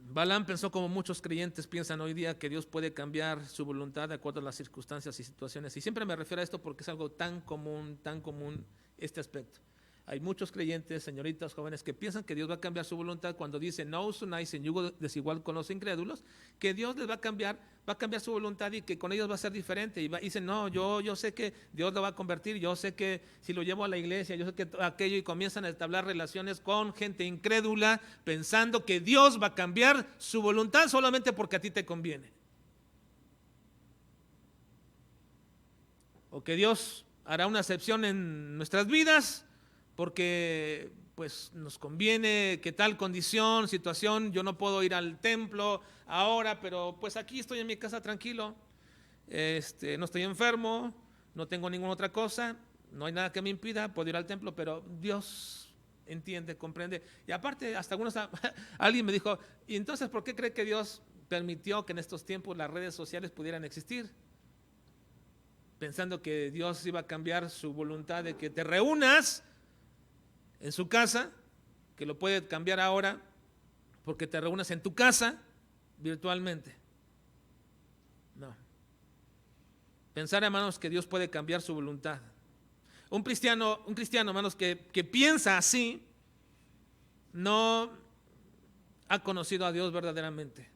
Speaker 1: Balaam pensó como muchos creyentes piensan hoy día que Dios puede cambiar su voluntad de acuerdo a las circunstancias y situaciones. Y siempre me refiero a esto porque es algo tan común este aspecto. Hay muchos creyentes, señoritas, jóvenes, que piensan que Dios va a cambiar su voluntad cuando dice no os unáis en yugo desigual con los incrédulos, que Dios les va a cambiar su voluntad y que con ellos va a ser diferente. Y dicen, no, yo sé que Dios lo va a convertir, yo sé que si lo llevo a la iglesia, yo sé que aquello, y comienzan a establecer relaciones con gente incrédula, pensando que Dios va a cambiar su voluntad solamente porque a ti te conviene. O que Dios hará una excepción en nuestras vidas porque pues nos conviene que tal condición, situación, yo no puedo ir al templo ahora, pero pues aquí estoy en mi casa tranquilo, no estoy enfermo, no tengo ninguna otra cosa, no hay nada que me impida, puedo ir al templo, pero Dios entiende, comprende. Y aparte, hasta alguien me dijo, ¿y entonces por qué cree que Dios permitió que en estos tiempos las redes sociales pudieran existir? Pensando que Dios iba a cambiar su voluntad de que te reúnas en su casa, que lo puede cambiar ahora porque te reúnes en tu casa virtualmente. No. Pensar, hermanos, que Dios puede cambiar su voluntad. Un cristiano, hermanos, que piensa así, no ha conocido a Dios verdaderamente.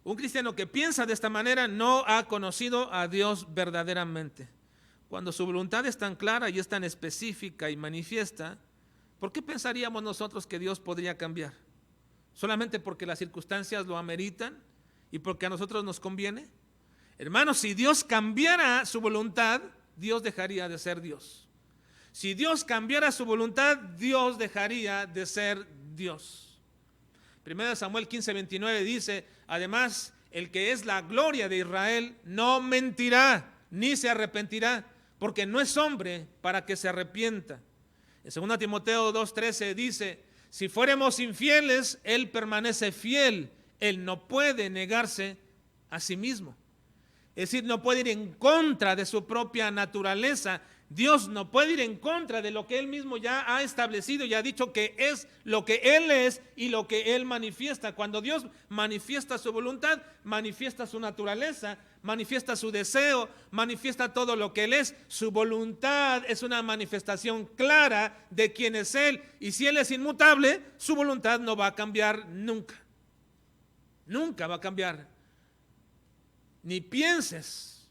Speaker 1: Un cristiano que piensa de esta manera no ha conocido a Dios verdaderamente. Cuando su voluntad es tan clara y es tan específica y manifiesta, ¿por qué pensaríamos nosotros que Dios podría cambiar? ¿Solamente porque las circunstancias lo ameritan y porque a nosotros nos conviene? Hermanos, si Dios cambiara su voluntad, Dios dejaría de ser Dios. Si Dios cambiara su voluntad, Dios dejaría de ser Dios. 1 Samuel 15:29 dice, además, el que es la gloria de Israel no mentirá, ni se arrepentirá, porque no es hombre para que se arrepienta. En 2 Timoteo 2:13 dice, si fuéramos infieles, Él permanece fiel, Él no puede negarse a sí mismo. Es decir, no puede ir en contra de su propia naturaleza. Dios no puede ir en contra de lo que Él mismo ya ha establecido y ha dicho que es lo que Él es y lo que Él manifiesta. Cuando Dios manifiesta su voluntad, manifiesta su naturaleza, manifiesta su deseo, manifiesta todo lo que Él es. Su voluntad es una manifestación clara de quién es Él. Y si Él es inmutable, su voluntad no va a cambiar nunca. Nunca va a cambiar. Ni pienses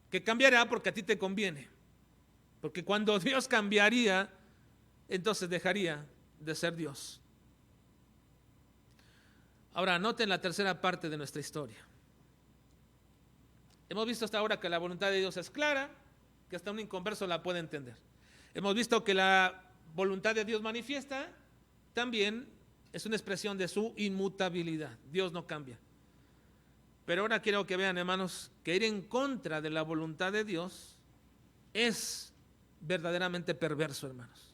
Speaker 1: que cambiará porque a ti te conviene. Porque cuando Dios cambiaría, entonces dejaría de ser Dios. Ahora, noten la tercera parte de nuestra historia. Hemos visto hasta ahora que la voluntad de Dios es clara, que hasta un inconverso la puede entender. Hemos visto que la voluntad de Dios manifiesta también es una expresión de su inmutabilidad. Dios no cambia. Pero ahora quiero que vean, hermanos, que ir en contra de la voluntad de Dios es verdaderamente perverso, hermanos.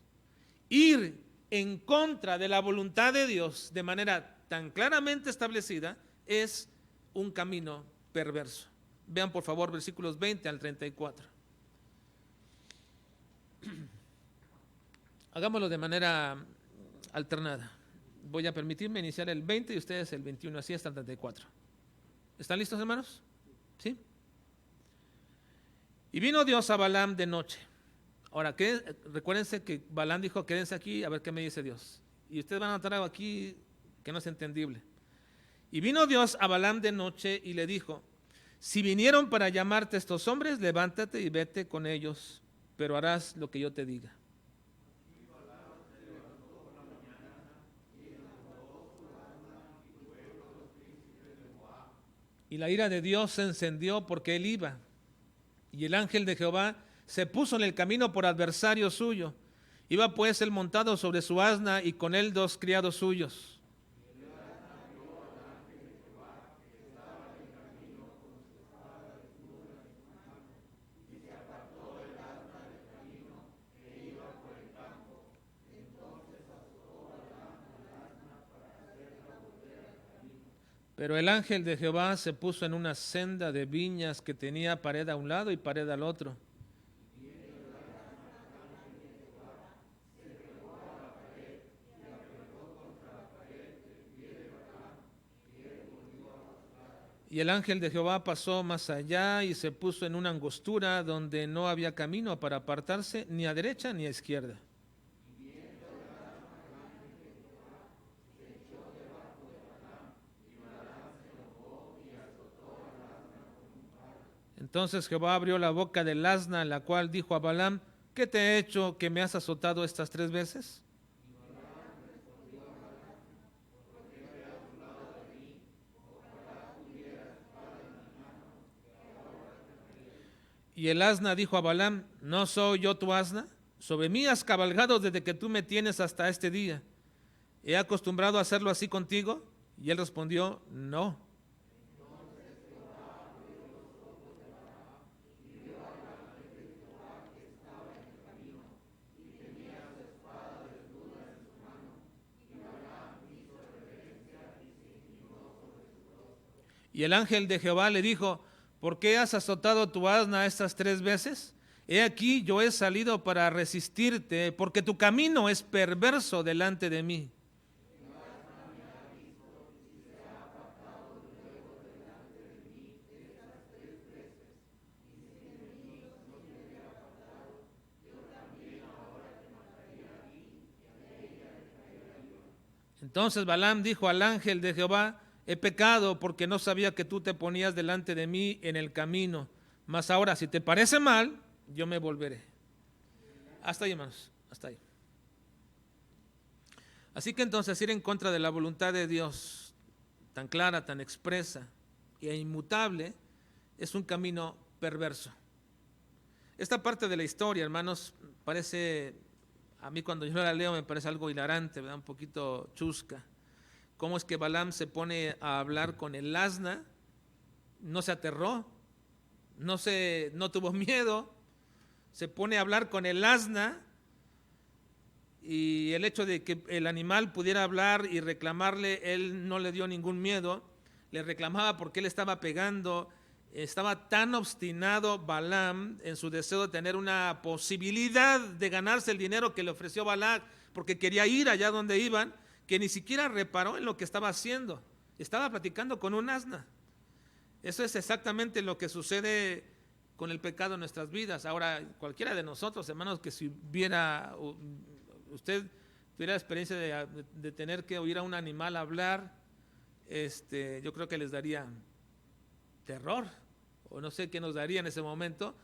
Speaker 1: Ir en contra de la voluntad de Dios de manera tan claramente establecida es un camino perverso. Vean por favor versículos 20 al 34. Hagámoslo de manera alternada. Voy a permitirme iniciar el 20 y ustedes el 21, así hasta el 34. ¿Están listos, hermanos? ¿Sí? Y vino Dios a Balaam de noche. Ahora, recuérdense que Balaam dijo, quédense aquí a ver qué me dice Dios. Y ustedes van a notar algo aquí que no es entendible. Y vino Dios a Balaam de noche y le dijo, si vinieron para llamarte estos hombres, levántate y vete con ellos, pero harás lo que yo te diga. y la ira de Dios se encendió porque él iba. Y el ángel de Jehová se puso en el camino por adversario suyo. Iba pues él montado sobre su asna y con él 2 criados suyos. Pero el ángel de Jehová se puso en una senda de viñas que tenía pared a un lado y pared al otro. Y el ángel de Jehová pasó más allá y se puso en una angostura donde no había camino para apartarse ni a derecha ni a izquierda. Entonces Jehová abrió la boca del asna, la cual dijo a Balaam: ¿qué te he hecho que me has azotado estas 3 veces? Y el asna dijo a Balaam: ¿no soy yo tu asna? Sobre mí has cabalgado desde que tú me tienes hasta este día. ¿He acostumbrado a hacerlo así contigo? Y él respondió: no. Y el ángel de Jehová le dijo: ¿por qué has azotado tu asna estas 3 veces? He aquí, yo he salido para resistirte, porque tu camino es perverso delante de mí. Entonces Balaam dijo al ángel de Jehová: he pecado porque no sabía que tú te ponías delante de mí en el camino. Mas ahora, si te parece mal, yo me volveré. Hasta ahí, hermanos, hasta ahí. Así que entonces ir en contra de la voluntad de Dios, tan clara, tan expresa e inmutable, es un camino perverso. Esta parte de la historia, hermanos, parece, a mí cuando yo la leo me parece algo hilarante, ¿verdad? Un poquito chusca. Cómo es que Balaam se pone a hablar con el asna, no se aterró, no tuvo miedo, se pone a hablar con el asna, y el hecho de que el animal pudiera hablar y reclamarle, él no le dio ningún miedo, le reclamaba porque él estaba pegando. Estaba tan obstinado Balaam en su deseo de tener una posibilidad de ganarse el dinero que le ofreció Balac, porque quería ir allá donde iban, que ni siquiera reparó en lo que estaba haciendo. Estaba platicando con un asna. Eso es exactamente lo que sucede con el pecado en nuestras vidas. Ahora, cualquiera de nosotros, hermanos, que si usted tuviera la experiencia de tener que oír a un animal hablar, yo creo que les daría terror, o no sé qué nos daría en ese momento,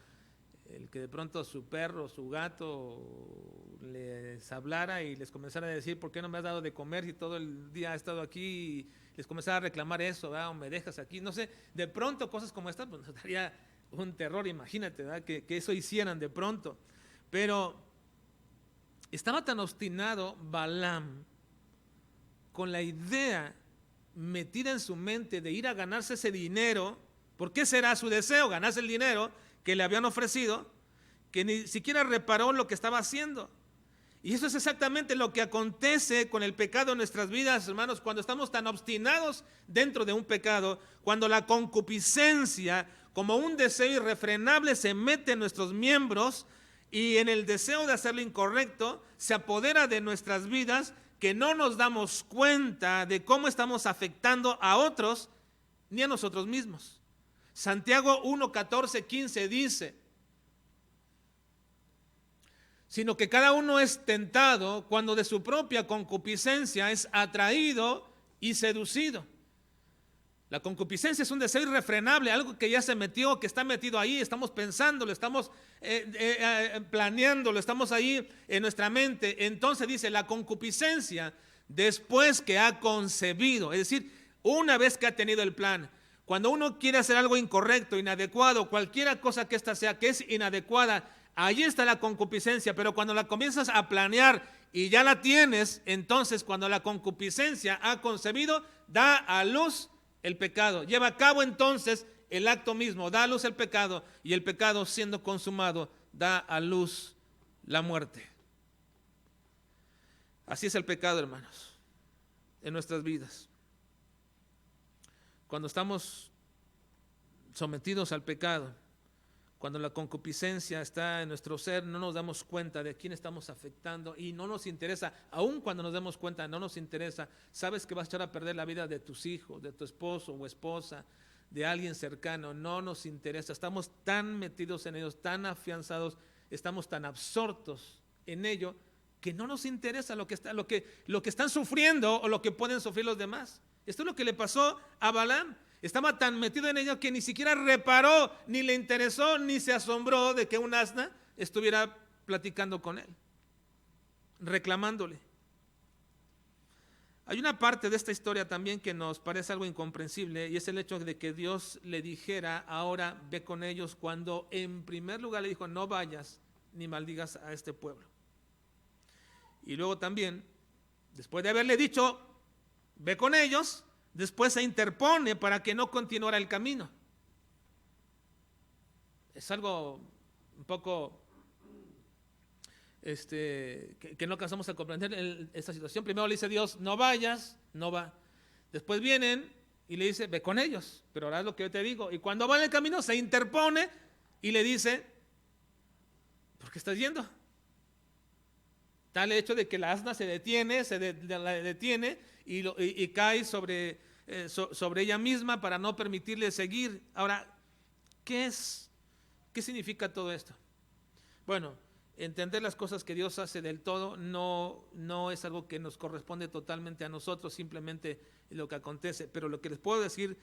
Speaker 1: el que de pronto su perro, su gato les hablara y les comenzara a decir: ¿por qué no me has dado de comer si todo el día he estado aquí? Y les comenzara a reclamar eso, ¿verdad? O me dejas aquí, no sé, de pronto cosas como estas, pues nos daría un terror, imagínate, ¿verdad? Que eso hicieran de pronto. Pero estaba tan obstinado Balaam con la idea metida en su mente de ir a ganarse ese dinero. ¿Por qué será su deseo? Ganarse el dinero que le habían ofrecido, que ni siquiera reparó lo que estaba haciendo. Y eso es exactamente lo que acontece con el pecado en nuestras vidas, hermanos, cuando estamos tan obstinados dentro de un pecado, cuando la concupiscencia, como un deseo irrefrenable, se mete en nuestros miembros y en el deseo de hacer lo incorrecto, se apodera de nuestras vidas, que no nos damos cuenta de cómo estamos afectando a otros ni a nosotros mismos. Santiago 1, 14, 15 dice: sino que cada uno es tentado cuando de su propia concupiscencia es atraído y seducido. La concupiscencia es un deseo irrefrenable, algo que ya se metió, que está metido ahí, estamos pensándolo, estamos planeándolo, estamos ahí en nuestra mente. Entonces dice: la concupiscencia, después que ha concebido, es decir, una vez que ha tenido el plan, Cuando uno quiere hacer algo incorrecto, inadecuado, cualquier cosa que ésta sea que es inadecuada, ahí está la concupiscencia. Pero cuando la comienzas a planear y ya la tienes, entonces cuando la concupiscencia ha concebido, da a luz el pecado. Lleva a cabo entonces el acto mismo, da a luz el pecado, y el pecado siendo consumado da a luz la muerte. Así es el pecado, hermanos, en nuestras vidas. Cuando estamos sometidos al pecado, cuando la concupiscencia está en nuestro ser, no nos damos cuenta de quién estamos afectando y no nos interesa. Aun cuando nos demos cuenta, no nos interesa. Sabes que vas a echar a perder la vida de tus hijos, de tu esposo o esposa, de alguien cercano. No nos interesa. Estamos tan metidos en ellos, tan afianzados, estamos tan absortos en ello que no nos interesa lo que están sufriendo o lo que pueden sufrir los demás. Esto es lo que le pasó a Balaam. Estaba tan metido en ello que ni siquiera reparó, ni le interesó, ni se asombró de que un asna estuviera platicando con él, reclamándole. Hay una parte de esta historia también que nos parece algo incomprensible, y es el hecho de que Dios le dijera, ahora ve con ellos, cuando en primer lugar le dijo, no vayas ni maldigas a este pueblo. Y luego también, después de haberle dicho, ve con ellos, después se interpone para que no continuara el camino. Es algo un poco que no alcanzamos a comprender esta situación. Primero le dice Dios, no vayas, no va. Después vienen y le dice, ve con ellos, pero ahora es lo que yo te digo. Y cuando va en el camino se interpone y le dice, ¿por qué estás yendo? Tal hecho de que la asna se detiene, y cae sobre ella misma para no permitirle seguir. Ahora, ¿qué significa todo esto? Bueno, entender las cosas que Dios hace del todo no es algo que nos corresponde totalmente a nosotros, simplemente lo que acontece. Pero lo que les puedo decir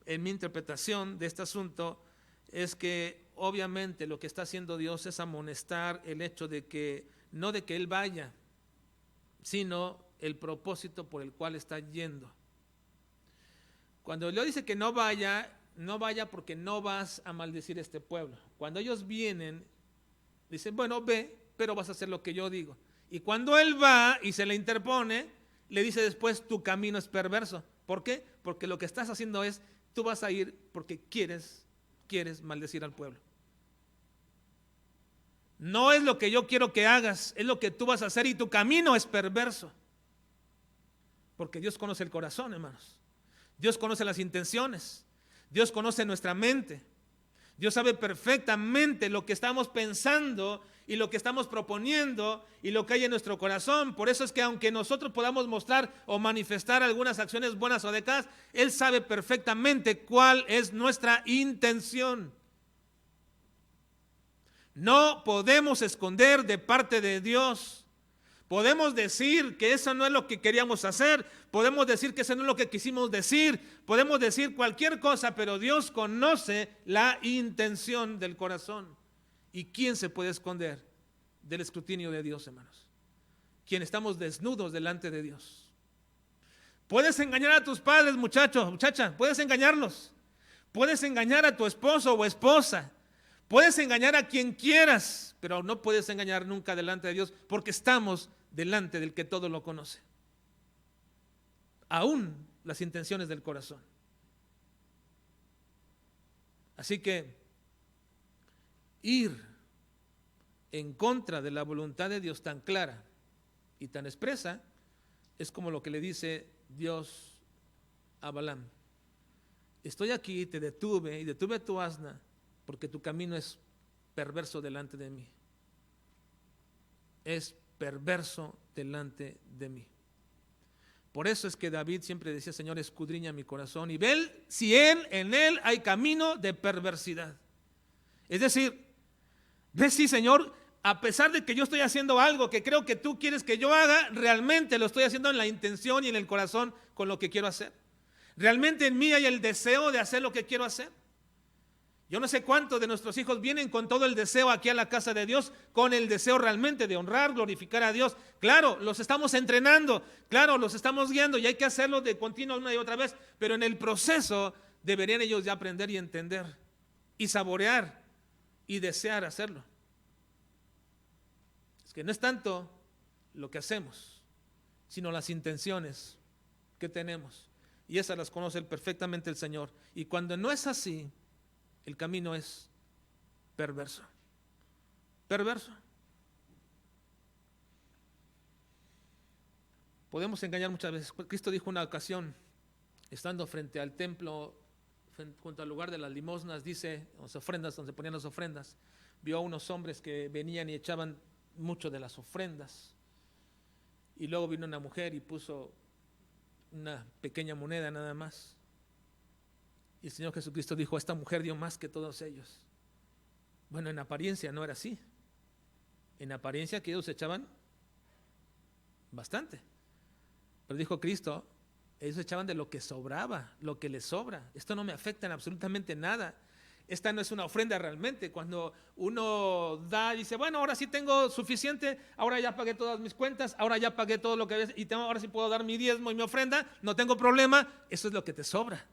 Speaker 1: en mi interpretación de este asunto es que obviamente lo que está haciendo Dios es amonestar el hecho de que no de que Él vaya, sino el propósito por el cual está yendo. Cuando Dios dice que no vaya porque no vas a maldecir este pueblo. Cuando ellos vienen, dicen, bueno, ve, pero vas a hacer lo que yo digo. Y cuando Él va y se le interpone, le dice después, tu camino es perverso. ¿Por qué? Porque lo que estás haciendo es, tú vas a ir porque quieres maldecir al pueblo. No es lo que yo quiero que hagas, es lo que tú vas a hacer y tu camino es perverso. Porque Dios conoce el corazón, hermanos. Dios conoce las intenciones. Dios conoce nuestra mente. Dios sabe perfectamente lo que estamos pensando y lo que estamos proponiendo y lo que hay en nuestro corazón. Por eso es que aunque nosotros podamos mostrar o manifestar algunas acciones buenas o decadas, Él sabe perfectamente cuál es nuestra intención. No podemos esconder de parte de Dios. Podemos decir que eso no es lo que queríamos hacer, podemos decir que eso no es lo que quisimos decir, podemos decir cualquier cosa, pero Dios conoce la intención del corazón. ¿Y quién se puede esconder del escrutinio de Dios, hermanos? Quien estamos desnudos delante de Dios. Puedes engañar a tus padres, muchacha, puedes engañarlos. Puedes engañar a tu esposo o esposa. Puedes engañar a quien quieras, pero no puedes engañar nunca delante de Dios, porque estamos delante del que todo lo conoce. Aún las intenciones del corazón. Así que ir en contra de la voluntad de Dios tan clara y tan expresa es como lo que le dice Dios a Balaam. Estoy aquí, te detuve y detuve a tu asna, porque tu camino es perverso delante de mí. Es perverso delante de mí. Por eso es que David siempre decía, Señor, escudriña mi corazón y ve si en él hay camino de perversidad. Es decir, ve si, Señor, a pesar de que yo estoy haciendo algo que creo que tú quieres que yo haga, realmente lo estoy haciendo en la intención y en el corazón con lo que quiero hacer. Realmente en mí hay el deseo de hacer lo que quiero hacer. Yo no sé cuántos de nuestros hijos vienen con todo el deseo aquí a la casa de Dios, con el deseo realmente de honrar, glorificar a Dios. Claro, los estamos entrenando, claro, los estamos guiando y hay que hacerlo de continuo una y otra vez, pero en el proceso deberían ellos ya aprender y entender y saborear y desear hacerlo. Es que no es tanto lo que hacemos, sino las intenciones que tenemos. Y esas las conoce perfectamente el Señor. Y cuando no es así, el camino es perverso. Perverso. Podemos engañar muchas veces. Cristo dijo una ocasión, estando frente al templo, junto al lugar de las limosnas, dice, las ofrendas, donde se ponían las ofrendas, vio a unos hombres que venían y echaban mucho de las ofrendas. Y luego vino una mujer y puso una pequeña moneda nada más. Y el Señor Jesucristo dijo, esta mujer dio más que todos ellos. Bueno, en apariencia no era así. En apariencia que ellos echaban bastante. Pero dijo Cristo, ellos echaban de lo que sobraba, lo que les sobra. Esto no me afecta en absolutamente nada. Esta no es una ofrenda realmente. Cuando uno da y dice, bueno, ahora sí tengo suficiente, ahora ya pagué todas mis cuentas, ahora ya pagué todo lo que había y ahora sí puedo dar mi diezmo y mi ofrenda, no tengo problema. Eso es lo que te sobra.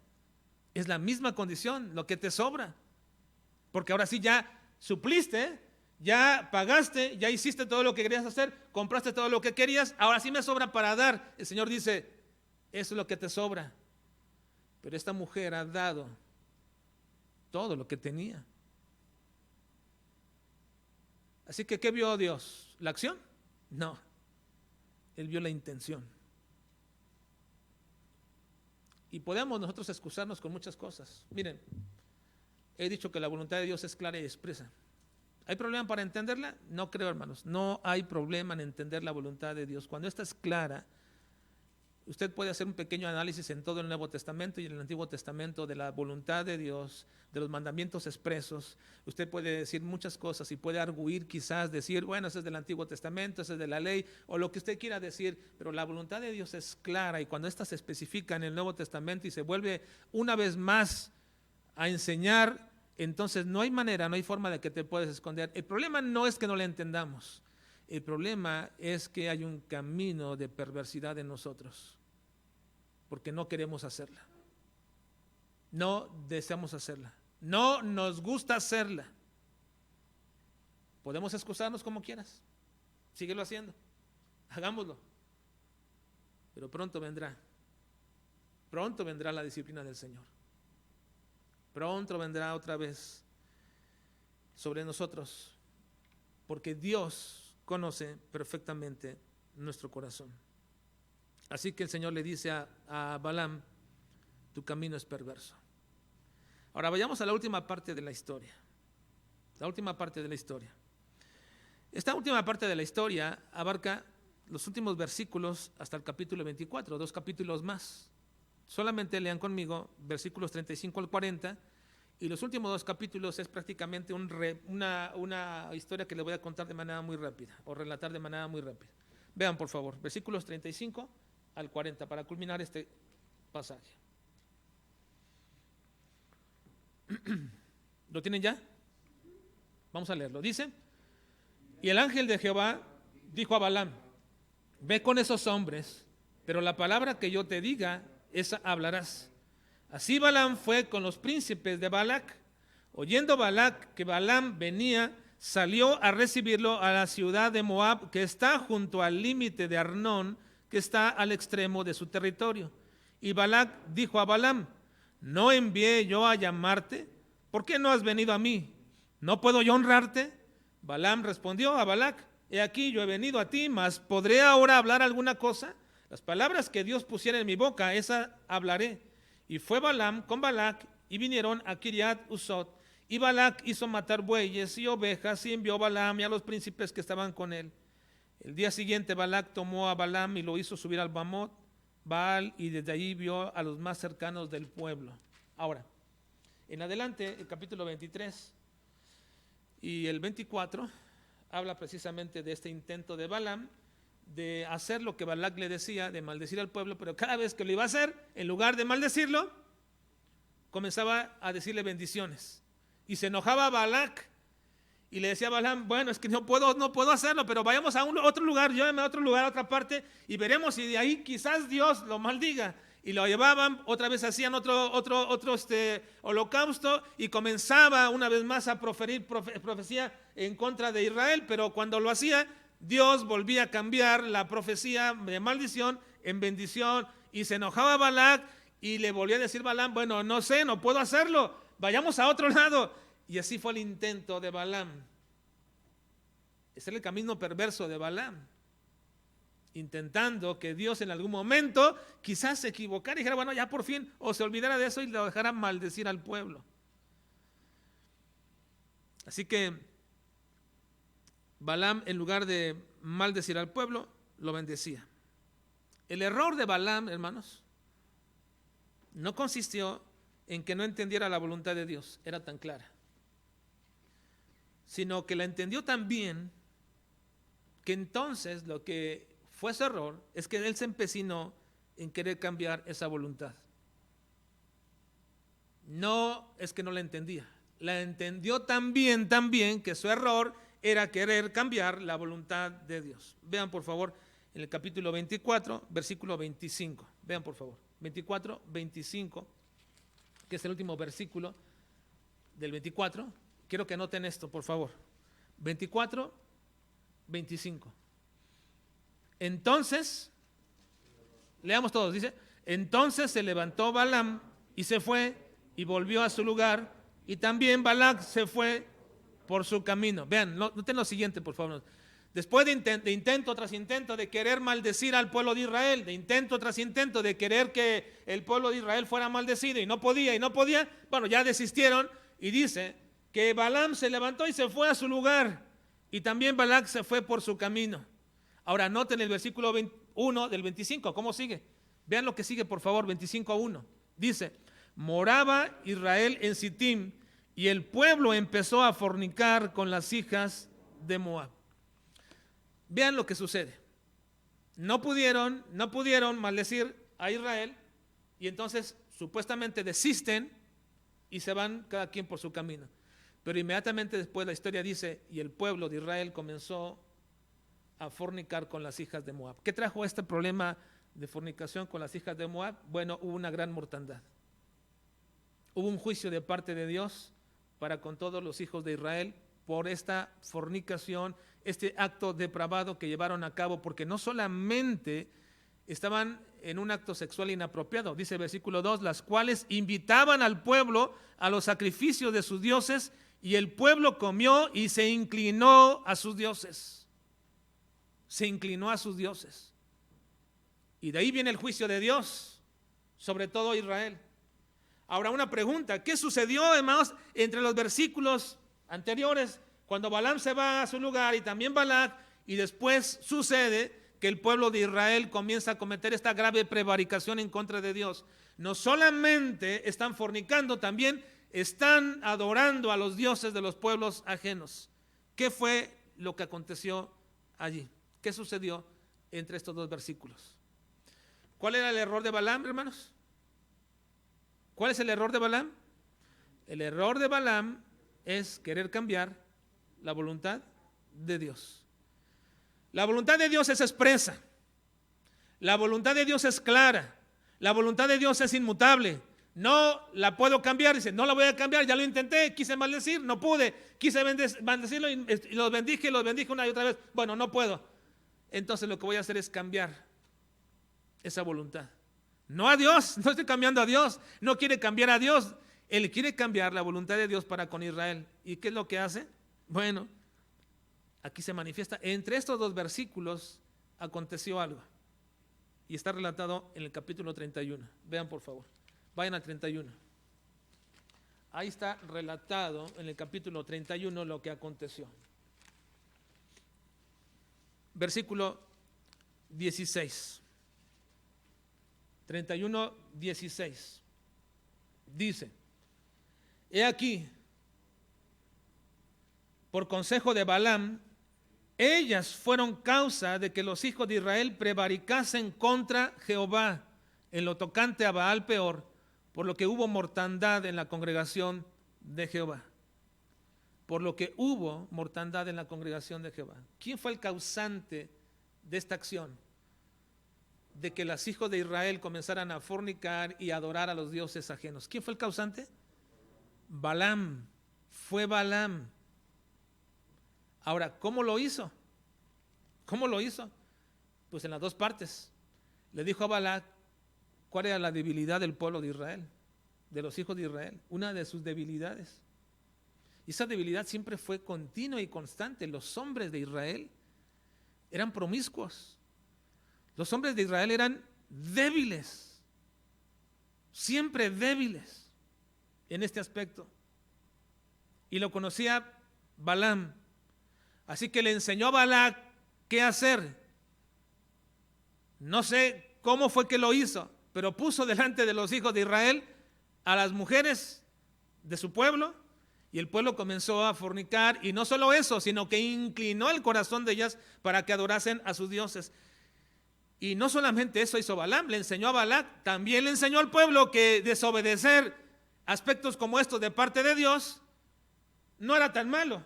Speaker 1: Es la misma condición, lo que te sobra. Porque ahora sí ya supliste, ya pagaste, ya hiciste todo lo que querías hacer, compraste todo lo que querías, ahora sí me sobra para dar. El Señor dice, eso es lo que te sobra. Pero esta mujer ha dado todo lo que tenía. Así que, ¿qué vio Dios? ¿La acción? No. Él vio la intención. Y podemos nosotros excusarnos con muchas cosas. Miren, he dicho que la voluntad de Dios es clara y expresa. ¿Hay problema para entenderla? No creo, hermanos. No hay problema en entender la voluntad de Dios. Cuando esta es clara, usted puede hacer un pequeño análisis en todo el Nuevo Testamento y en el Antiguo Testamento de la voluntad de Dios, de los mandamientos expresos. Usted puede decir muchas cosas y puede arguir, quizás decir, bueno, ese es del Antiguo Testamento, ese es de la ley, o lo que usted quiera decir, pero la voluntad de Dios es clara y cuando esta se especifica en el Nuevo Testamento y se vuelve una vez más a enseñar, entonces no hay manera, no hay forma de que te puedas esconder. El problema no es que no la entendamos, el problema es que hay un camino de perversidad en nosotros. Porque no queremos hacerla, no deseamos hacerla, no nos gusta hacerla. Podemos excusarnos como quieras, síguelo haciendo, hagámoslo, pero pronto vendrá la disciplina del Señor, pronto vendrá otra vez sobre nosotros, porque Dios conoce perfectamente nuestro corazón. Así que el Señor le dice a Balaam, tu camino es perverso. Ahora vayamos a la última parte de la historia. La última parte de la historia. Esta última parte de la historia abarca los últimos versículos hasta el capítulo 24, 2 capítulos más. Solamente lean conmigo versículos 35 al 40 y los últimos 2 capítulos es prácticamente una historia que les voy a contar de manera muy rápida o relatar de manera muy rápida. Vean por favor, versículos 35 al 40 para culminar este pasaje. ¿Lo tienen ya? Vamos a leerlo. Dice, y el ángel de Jehová dijo a Balaam, ve con esos hombres, pero la palabra que yo te diga, esa hablarás. Así Balaam fue con los príncipes de Balac. Oyendo Balac que Balaam venía, salió a recibirlo a la ciudad de Moab, que está junto al límite de Arnón, que está al extremo de su territorio. Y Balac dijo a Balaam, ¿no envié yo a llamarte? ¿Por qué no has venido a mí? ¿No puedo yo honrarte? Balaam respondió a Balac, he aquí yo he venido a ti, mas ¿podré ahora hablar alguna cosa? Las palabras que Dios pusiera en mi boca, esa hablaré. Y fue Balaam con Balac y vinieron a Kiriat Usot. Y Balac hizo matar bueyes y ovejas y envió Balaam y a los príncipes que estaban con él. El día siguiente Balac tomó a Balaam y lo hizo subir al Bamot Baal y desde allí vio a los más cercanos del pueblo. Ahora, en adelante, el capítulo 23 y el 24 habla precisamente de este intento de Balaam de hacer lo que Balac le decía, de maldecir al pueblo, pero cada vez que lo iba a hacer, en lugar de maldecirlo, comenzaba a decirle bendiciones. Y se enojaba Balac y le decía a Balaam, bueno, es que no puedo hacerlo, pero vayamos a otro lugar, llévame a otro lugar, a otra parte, y veremos si de ahí quizás Dios lo maldiga. y lo llevaban, otra vez hacían otro holocausto y comenzaba una vez más a proferir profecía en contra de Israel, pero cuando lo hacía, Dios volvía a cambiar la profecía de maldición en bendición y se enojaba Balac y le volvía a decir Balaam, bueno, no sé, no puedo hacerlo, vayamos a otro lado. Y así fue el intento de Balaam. Ese era el camino perverso de Balaam, intentando que Dios en algún momento quizás se equivocara y dijera, bueno, ya por fin, o se olvidara de eso y lo dejara maldecir al pueblo. Así que Balaam, en lugar de maldecir al pueblo, lo bendecía. El error de Balaam, hermanos, no consistió en que no entendiera la voluntad de Dios, era tan clara, sino que la entendió tan bien que entonces lo que fue su error es que él se empecinó en querer cambiar esa voluntad. No es que no la entendía, la entendió tan bien que su error era querer cambiar la voluntad de Dios. Vean por favor en el capítulo 24, versículo 25. Vean por favor, 24, 25, que es el último versículo del 24. Quiero que anoten esto, por favor. 24, 25. Entonces, leamos todos, dice, entonces se levantó Balaam y se fue y volvió a su lugar, y también Balac se fue por su camino. Vean, noten lo siguiente, por favor. Después de intento tras intento de querer maldecir al pueblo de Israel, de intento tras intento de querer que el pueblo de Israel fuera maldecido y no podía, bueno, ya desistieron y dice que Balaam se levantó y se fue a su lugar y también Balac se fue por su camino. Ahora noten el versículo 1 del 25, ¿cómo sigue? Vean lo que sigue por favor, 25:1. Dice, moraba Israel en Sittim y el pueblo empezó a fornicar con las hijas de Moab. Vean lo que sucede. No pudieron maldecir a Israel y entonces supuestamente desisten y se van cada quien por su camino. Pero inmediatamente después la historia dice, y el pueblo de Israel comenzó a fornicar con las hijas de Moab. ¿Qué trajo este problema de fornicación con las hijas de Moab? Bueno, hubo una gran mortandad. Hubo un juicio de parte de Dios para con todos los hijos de Israel por esta fornicación, este acto depravado que llevaron a cabo, porque no solamente estaban en un acto sexual inapropiado, dice el versículo 2, las cuales invitaban al pueblo a los sacrificios de sus dioses, y el pueblo comió y se inclinó a sus dioses. Se inclinó a sus dioses. Y de ahí viene el juicio de Dios, sobre todo Israel. Ahora una pregunta, ¿qué sucedió, hermanos, entre los versículos anteriores, cuando Balaam se va a su lugar y también Balac, y después sucede que el pueblo de Israel comienza a cometer esta grave prevaricación en contra de Dios? No solamente están fornicando, también están adorando a los dioses de los pueblos ajenos. ¿Qué fue lo que aconteció allí? ¿Qué sucedió entre estos dos versículos? ¿Cuál era el error de Balaam, hermanos? ¿Cuál es el error de Balaam? El error de Balaam es querer cambiar la voluntad de Dios. La voluntad de Dios es expresa. La voluntad de Dios es clara. La voluntad de Dios es inmutable. No la puedo cambiar. Dice, no la voy a cambiar. Ya lo intenté, quise maldecir, no pude. Quise bendecirlo y los bendije una y otra vez. Bueno, no puedo. Entonces lo que voy a hacer es cambiar esa voluntad. No a Dios, no estoy cambiando a Dios. No quiere cambiar a Dios. Él quiere cambiar la voluntad de Dios para con Israel. ¿Y qué es lo que hace? Bueno, aquí se manifiesta. Entre estos dos versículos aconteció algo. Y está relatado en el capítulo 31. Vean por favor. Vayan al 31. Ahí está relatado en el capítulo 31 lo que aconteció. Versículo 16. 31, 16. Dice, he aquí, por consejo de Balaam, ellas fueron causa de que los hijos de Israel prevaricasen contra Jehová en lo tocante a Baal Peor, por lo que hubo mortandad en la congregación de Jehová. Por lo que hubo mortandad en la congregación de Jehová. ¿Quién fue el causante de esta acción? de que los hijos de Israel comenzaran a fornicar y adorar a los dioses ajenos. ¿Quién fue el causante? Balaam. Fue Balaam. Ahora, ¿cómo lo hizo? ¿Cómo lo hizo? Pues en las dos partes. Le dijo a Balac cuál era la debilidad del pueblo de Israel, de los hijos de Israel. Una de sus debilidades. Y esa debilidad siempre fue continua y constante. Los hombres de Israel eran promiscuos. Los hombres de Israel eran débiles, siempre débiles en este aspecto. Y lo conocía Balaam. Así que le enseñó a Balac qué hacer. No sé cómo fue que lo hizo, pero puso delante de los hijos de Israel a las mujeres de su pueblo, y el pueblo comenzó a fornicar, y no solo eso, sino que inclinó el corazón de ellas para que adorasen a sus dioses. Y no solamente eso hizo Balaam, le enseñó a Balac, también le enseñó al pueblo que desobedecer aspectos como estos de parte de Dios no era tan malo.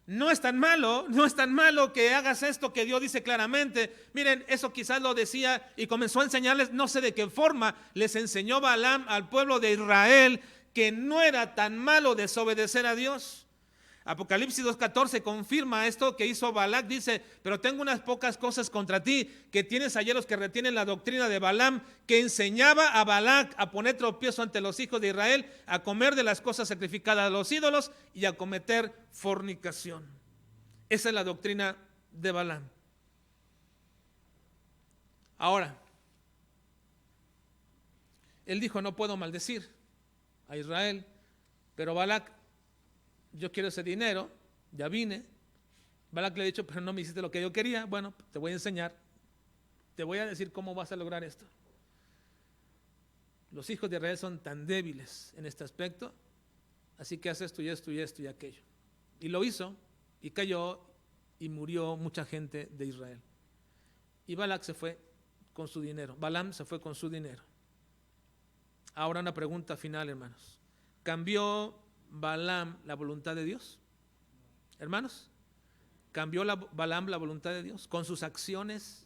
Speaker 1: No es tan malo que hagas esto que Dios dice claramente. Miren, eso quizás lo decía y comenzó a enseñarles, no sé de qué forma, les enseñó Balaam al pueblo de Israel que no era tan malo desobedecer a Dios. Apocalipsis 2:14 confirma esto que hizo Balac. Dice: pero tengo unas pocas cosas contra ti, que tienes allá los que retienen la doctrina de Balaam, que enseñaba a Balac a poner tropiezo ante los hijos de Israel, a comer de las cosas sacrificadas a los ídolos y a cometer fornicación. Esa es la doctrina de Balaam. Ahora, él dijo: no puedo maldecir a Israel, pero Balac, yo quiero ese dinero, ya vine. Balac le ha dicho: pero no me hiciste lo que yo quería. Bueno, te voy a enseñar, te voy a decir cómo vas a lograr esto. Los hijos de Israel son tan débiles en este aspecto, así que haz esto y esto y esto y aquello. Y lo hizo, y cayó, y murió mucha gente de Israel. Y Balac se fue con su dinero. Balaam se fue con su dinero. Ahora una pregunta final, hermanos. ¿Cambió Balaam la voluntad de Dios? Hermanos, ¿cambió Balaam la voluntad de Dios? ¿Con sus acciones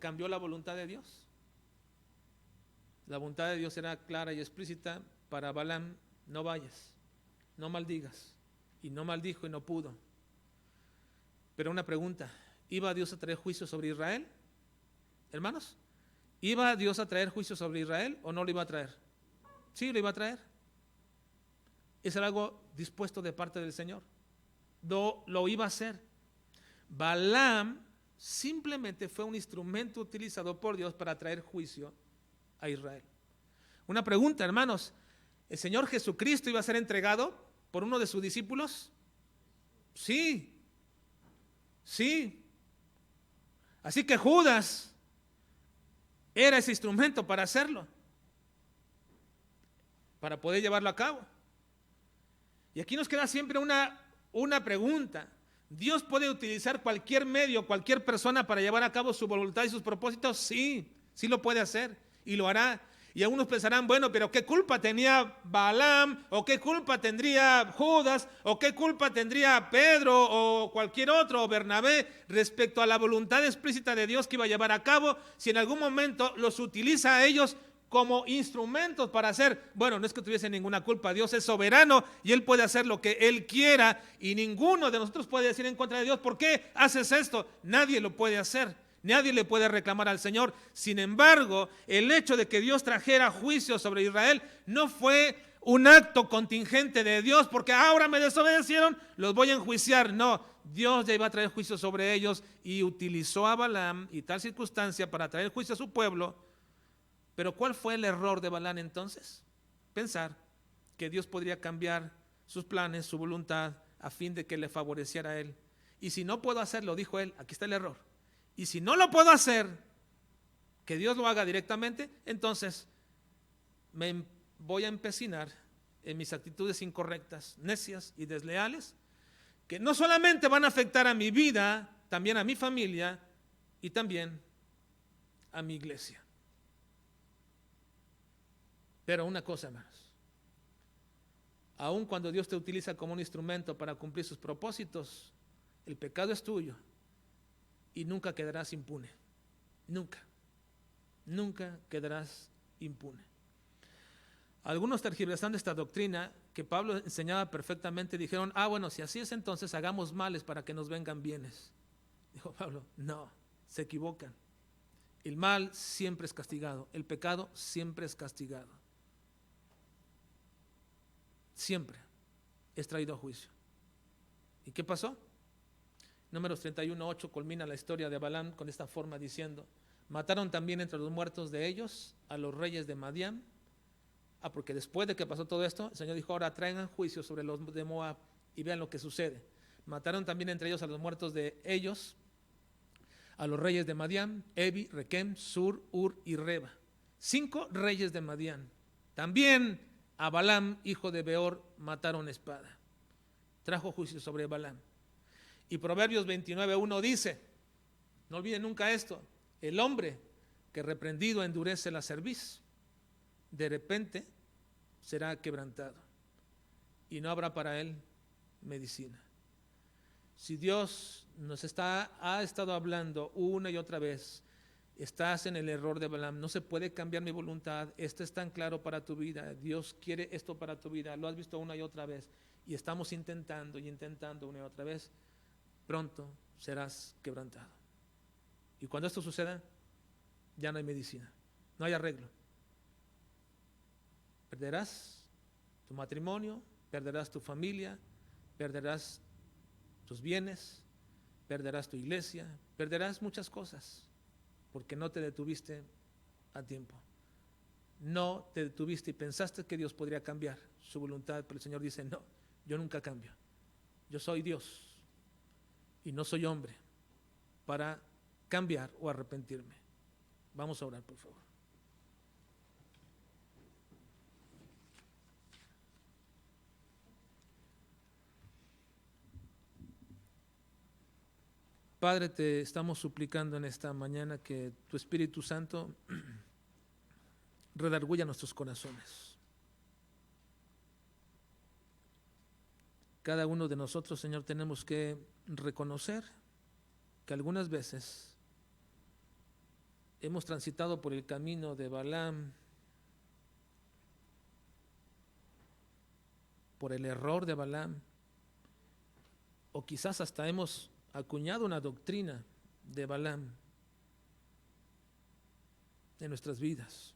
Speaker 1: cambió la voluntad de Dios? La voluntad de Dios era clara y explícita para Balaam: no vayas, no maldigas. Y no maldijo y no pudo. Pero una pregunta: ¿iba Dios a traer juicio sobre Israel? Hermanos, ¿iba Dios a traer juicio sobre Israel o no lo iba a traer? Sí, lo iba a traer. Es algo dispuesto de parte del Señor. Lo iba a hacer. Balaam simplemente fue un instrumento utilizado por Dios para traer juicio a Israel. Una pregunta, hermanos: ¿el Señor Jesucristo iba a ser entregado por uno de sus discípulos? Sí. Sí. Así que Judas era ese instrumento para hacerlo, para poder llevarlo a cabo. Y aquí nos queda siempre una pregunta: ¿Dios puede utilizar cualquier medio, cualquier persona para llevar a cabo su voluntad y sus propósitos? Sí, sí lo puede hacer y lo hará. Y algunos pensarán: bueno, pero ¿qué culpa tenía Balaam? ¿O qué culpa tendría Judas? ¿O qué culpa tendría Pedro o cualquier otro, o Bernabé, respecto a la voluntad explícita de Dios que iba a llevar a cabo, si en algún momento los utiliza a ellos como instrumentos para hacer? Bueno, no es que tuviese ninguna culpa. Dios es soberano y Él puede hacer lo que Él quiera, y ninguno de nosotros puede decir en contra de Dios: ¿por qué haces esto? Nadie lo puede hacer. Nadie le puede reclamar al Señor. Sin embargo, el hecho de que Dios trajera juicio sobre Israel no fue un acto contingente de Dios, porque ahora me desobedecieron, los voy a enjuiciar. No, Dios ya iba a traer juicio sobre ellos y utilizó a Balaam y tal circunstancia para traer juicio a su pueblo. Pero ¿cuál fue el error de Balaam entonces? Pensar que Dios podría cambiar sus planes, su voluntad, a fin de que le favoreciera a él. Y si no puedo hacerlo, dijo él, aquí está el error. Y si no lo puedo hacer, que Dios lo haga directamente, entonces me voy a empecinar en mis actitudes incorrectas, necias y desleales, que no solamente van a afectar a mi vida, también a mi familia y también a mi iglesia. Pero una cosa, hermanos: aun cuando Dios te utiliza como un instrumento para cumplir sus propósitos, el pecado es tuyo y nunca quedarás impune. Nunca. Nunca quedarás impune. Algunos tergiversando esta doctrina que Pablo enseñaba perfectamente dijeron, bueno, si así es entonces hagamos males para que nos vengan bienes. Dijo Pablo, no, se equivocan. El mal siempre es castigado, el pecado siempre es castigado. Siempre es traído a juicio. ¿Y qué pasó? Números 31:8 culmina la historia de Balaam con esta forma diciendo, mataron también entre los muertos de ellos a los reyes de Madián. Porque después de que pasó todo esto, el Señor dijo, ahora traigan juicio sobre los de Moab y vean lo que sucede. Mataron también entre ellos a los muertos de ellos, a los reyes de Madián, Evi, Requem, Sur, Ur y Reba. 5 reyes de Madián. También a Balaam, hijo de Beor, mataron espada. Trajo juicio sobre Balaam. Y Proverbios 29:1 dice, no olviden nunca esto, el hombre que reprendido endurece la cerviz, de repente será quebrantado y no habrá para él medicina. Si Dios nos ha estado hablando una y otra vez, estás en el error de Balaam, no se puede cambiar mi voluntad, esto es tan claro para tu vida, Dios quiere esto para tu vida, lo has visto una y otra vez y estamos intentando una y otra vez, pronto serás quebrantado. Y cuando esto suceda, ya no hay medicina, no hay arreglo. Perderás tu matrimonio, perderás tu familia, perderás tus bienes, perderás tu iglesia, perderás muchas cosas, porque no te detuviste a tiempo. No te detuviste y pensaste que Dios podría cambiar su voluntad, pero el Señor dice, no, yo nunca cambio. Yo soy Dios y no soy hombre para cambiar o arrepentirme. Vamos a orar, por favor. Padre, te estamos suplicando en esta mañana que tu Espíritu Santo redarguya nuestros corazones. Cada uno de nosotros, Señor, tenemos que reconocer que algunas veces hemos transitado por el camino de Balaam, por el error de Balaam, o quizás hasta hemos acuñado una doctrina de Balaam en nuestras vidas.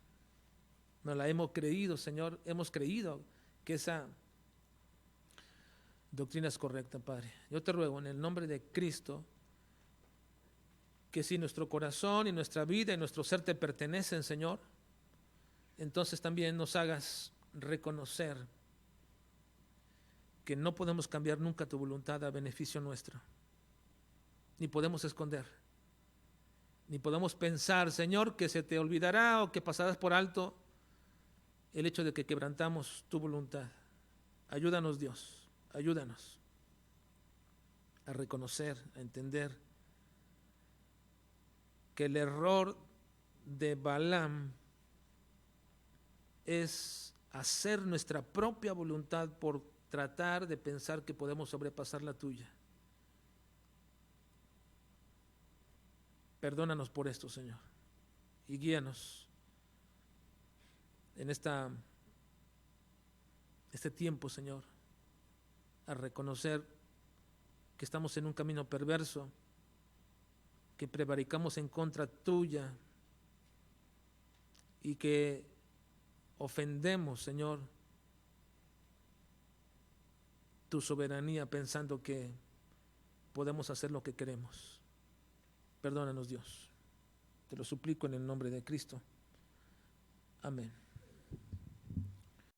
Speaker 1: No la hemos creído, Señor, hemos creído que esa doctrina es correcta, Padre. Yo te ruego en el nombre de Cristo que si nuestro corazón y nuestra vida y nuestro ser te pertenecen, Señor, entonces también nos hagas reconocer que no podemos cambiar nunca tu voluntad a beneficio nuestro. Ni podemos esconder, ni podemos pensar, Señor, que se te olvidará o que pasarás por alto el hecho de que quebrantamos tu voluntad. Ayúdanos, Dios, ayúdanos a reconocer, a entender que el error de Balaam es hacer nuestra propia voluntad por tratar de pensar que podemos sobrepasar la tuya. Perdónanos por esto, Señor, y guíanos en este tiempo, Señor, a reconocer que estamos en un camino perverso, que prevaricamos en contra tuya y que ofendemos, Señor, tu soberanía pensando que podemos hacer lo que queremos. Perdónanos, Dios. Te lo suplico en el nombre de Cristo. Amén.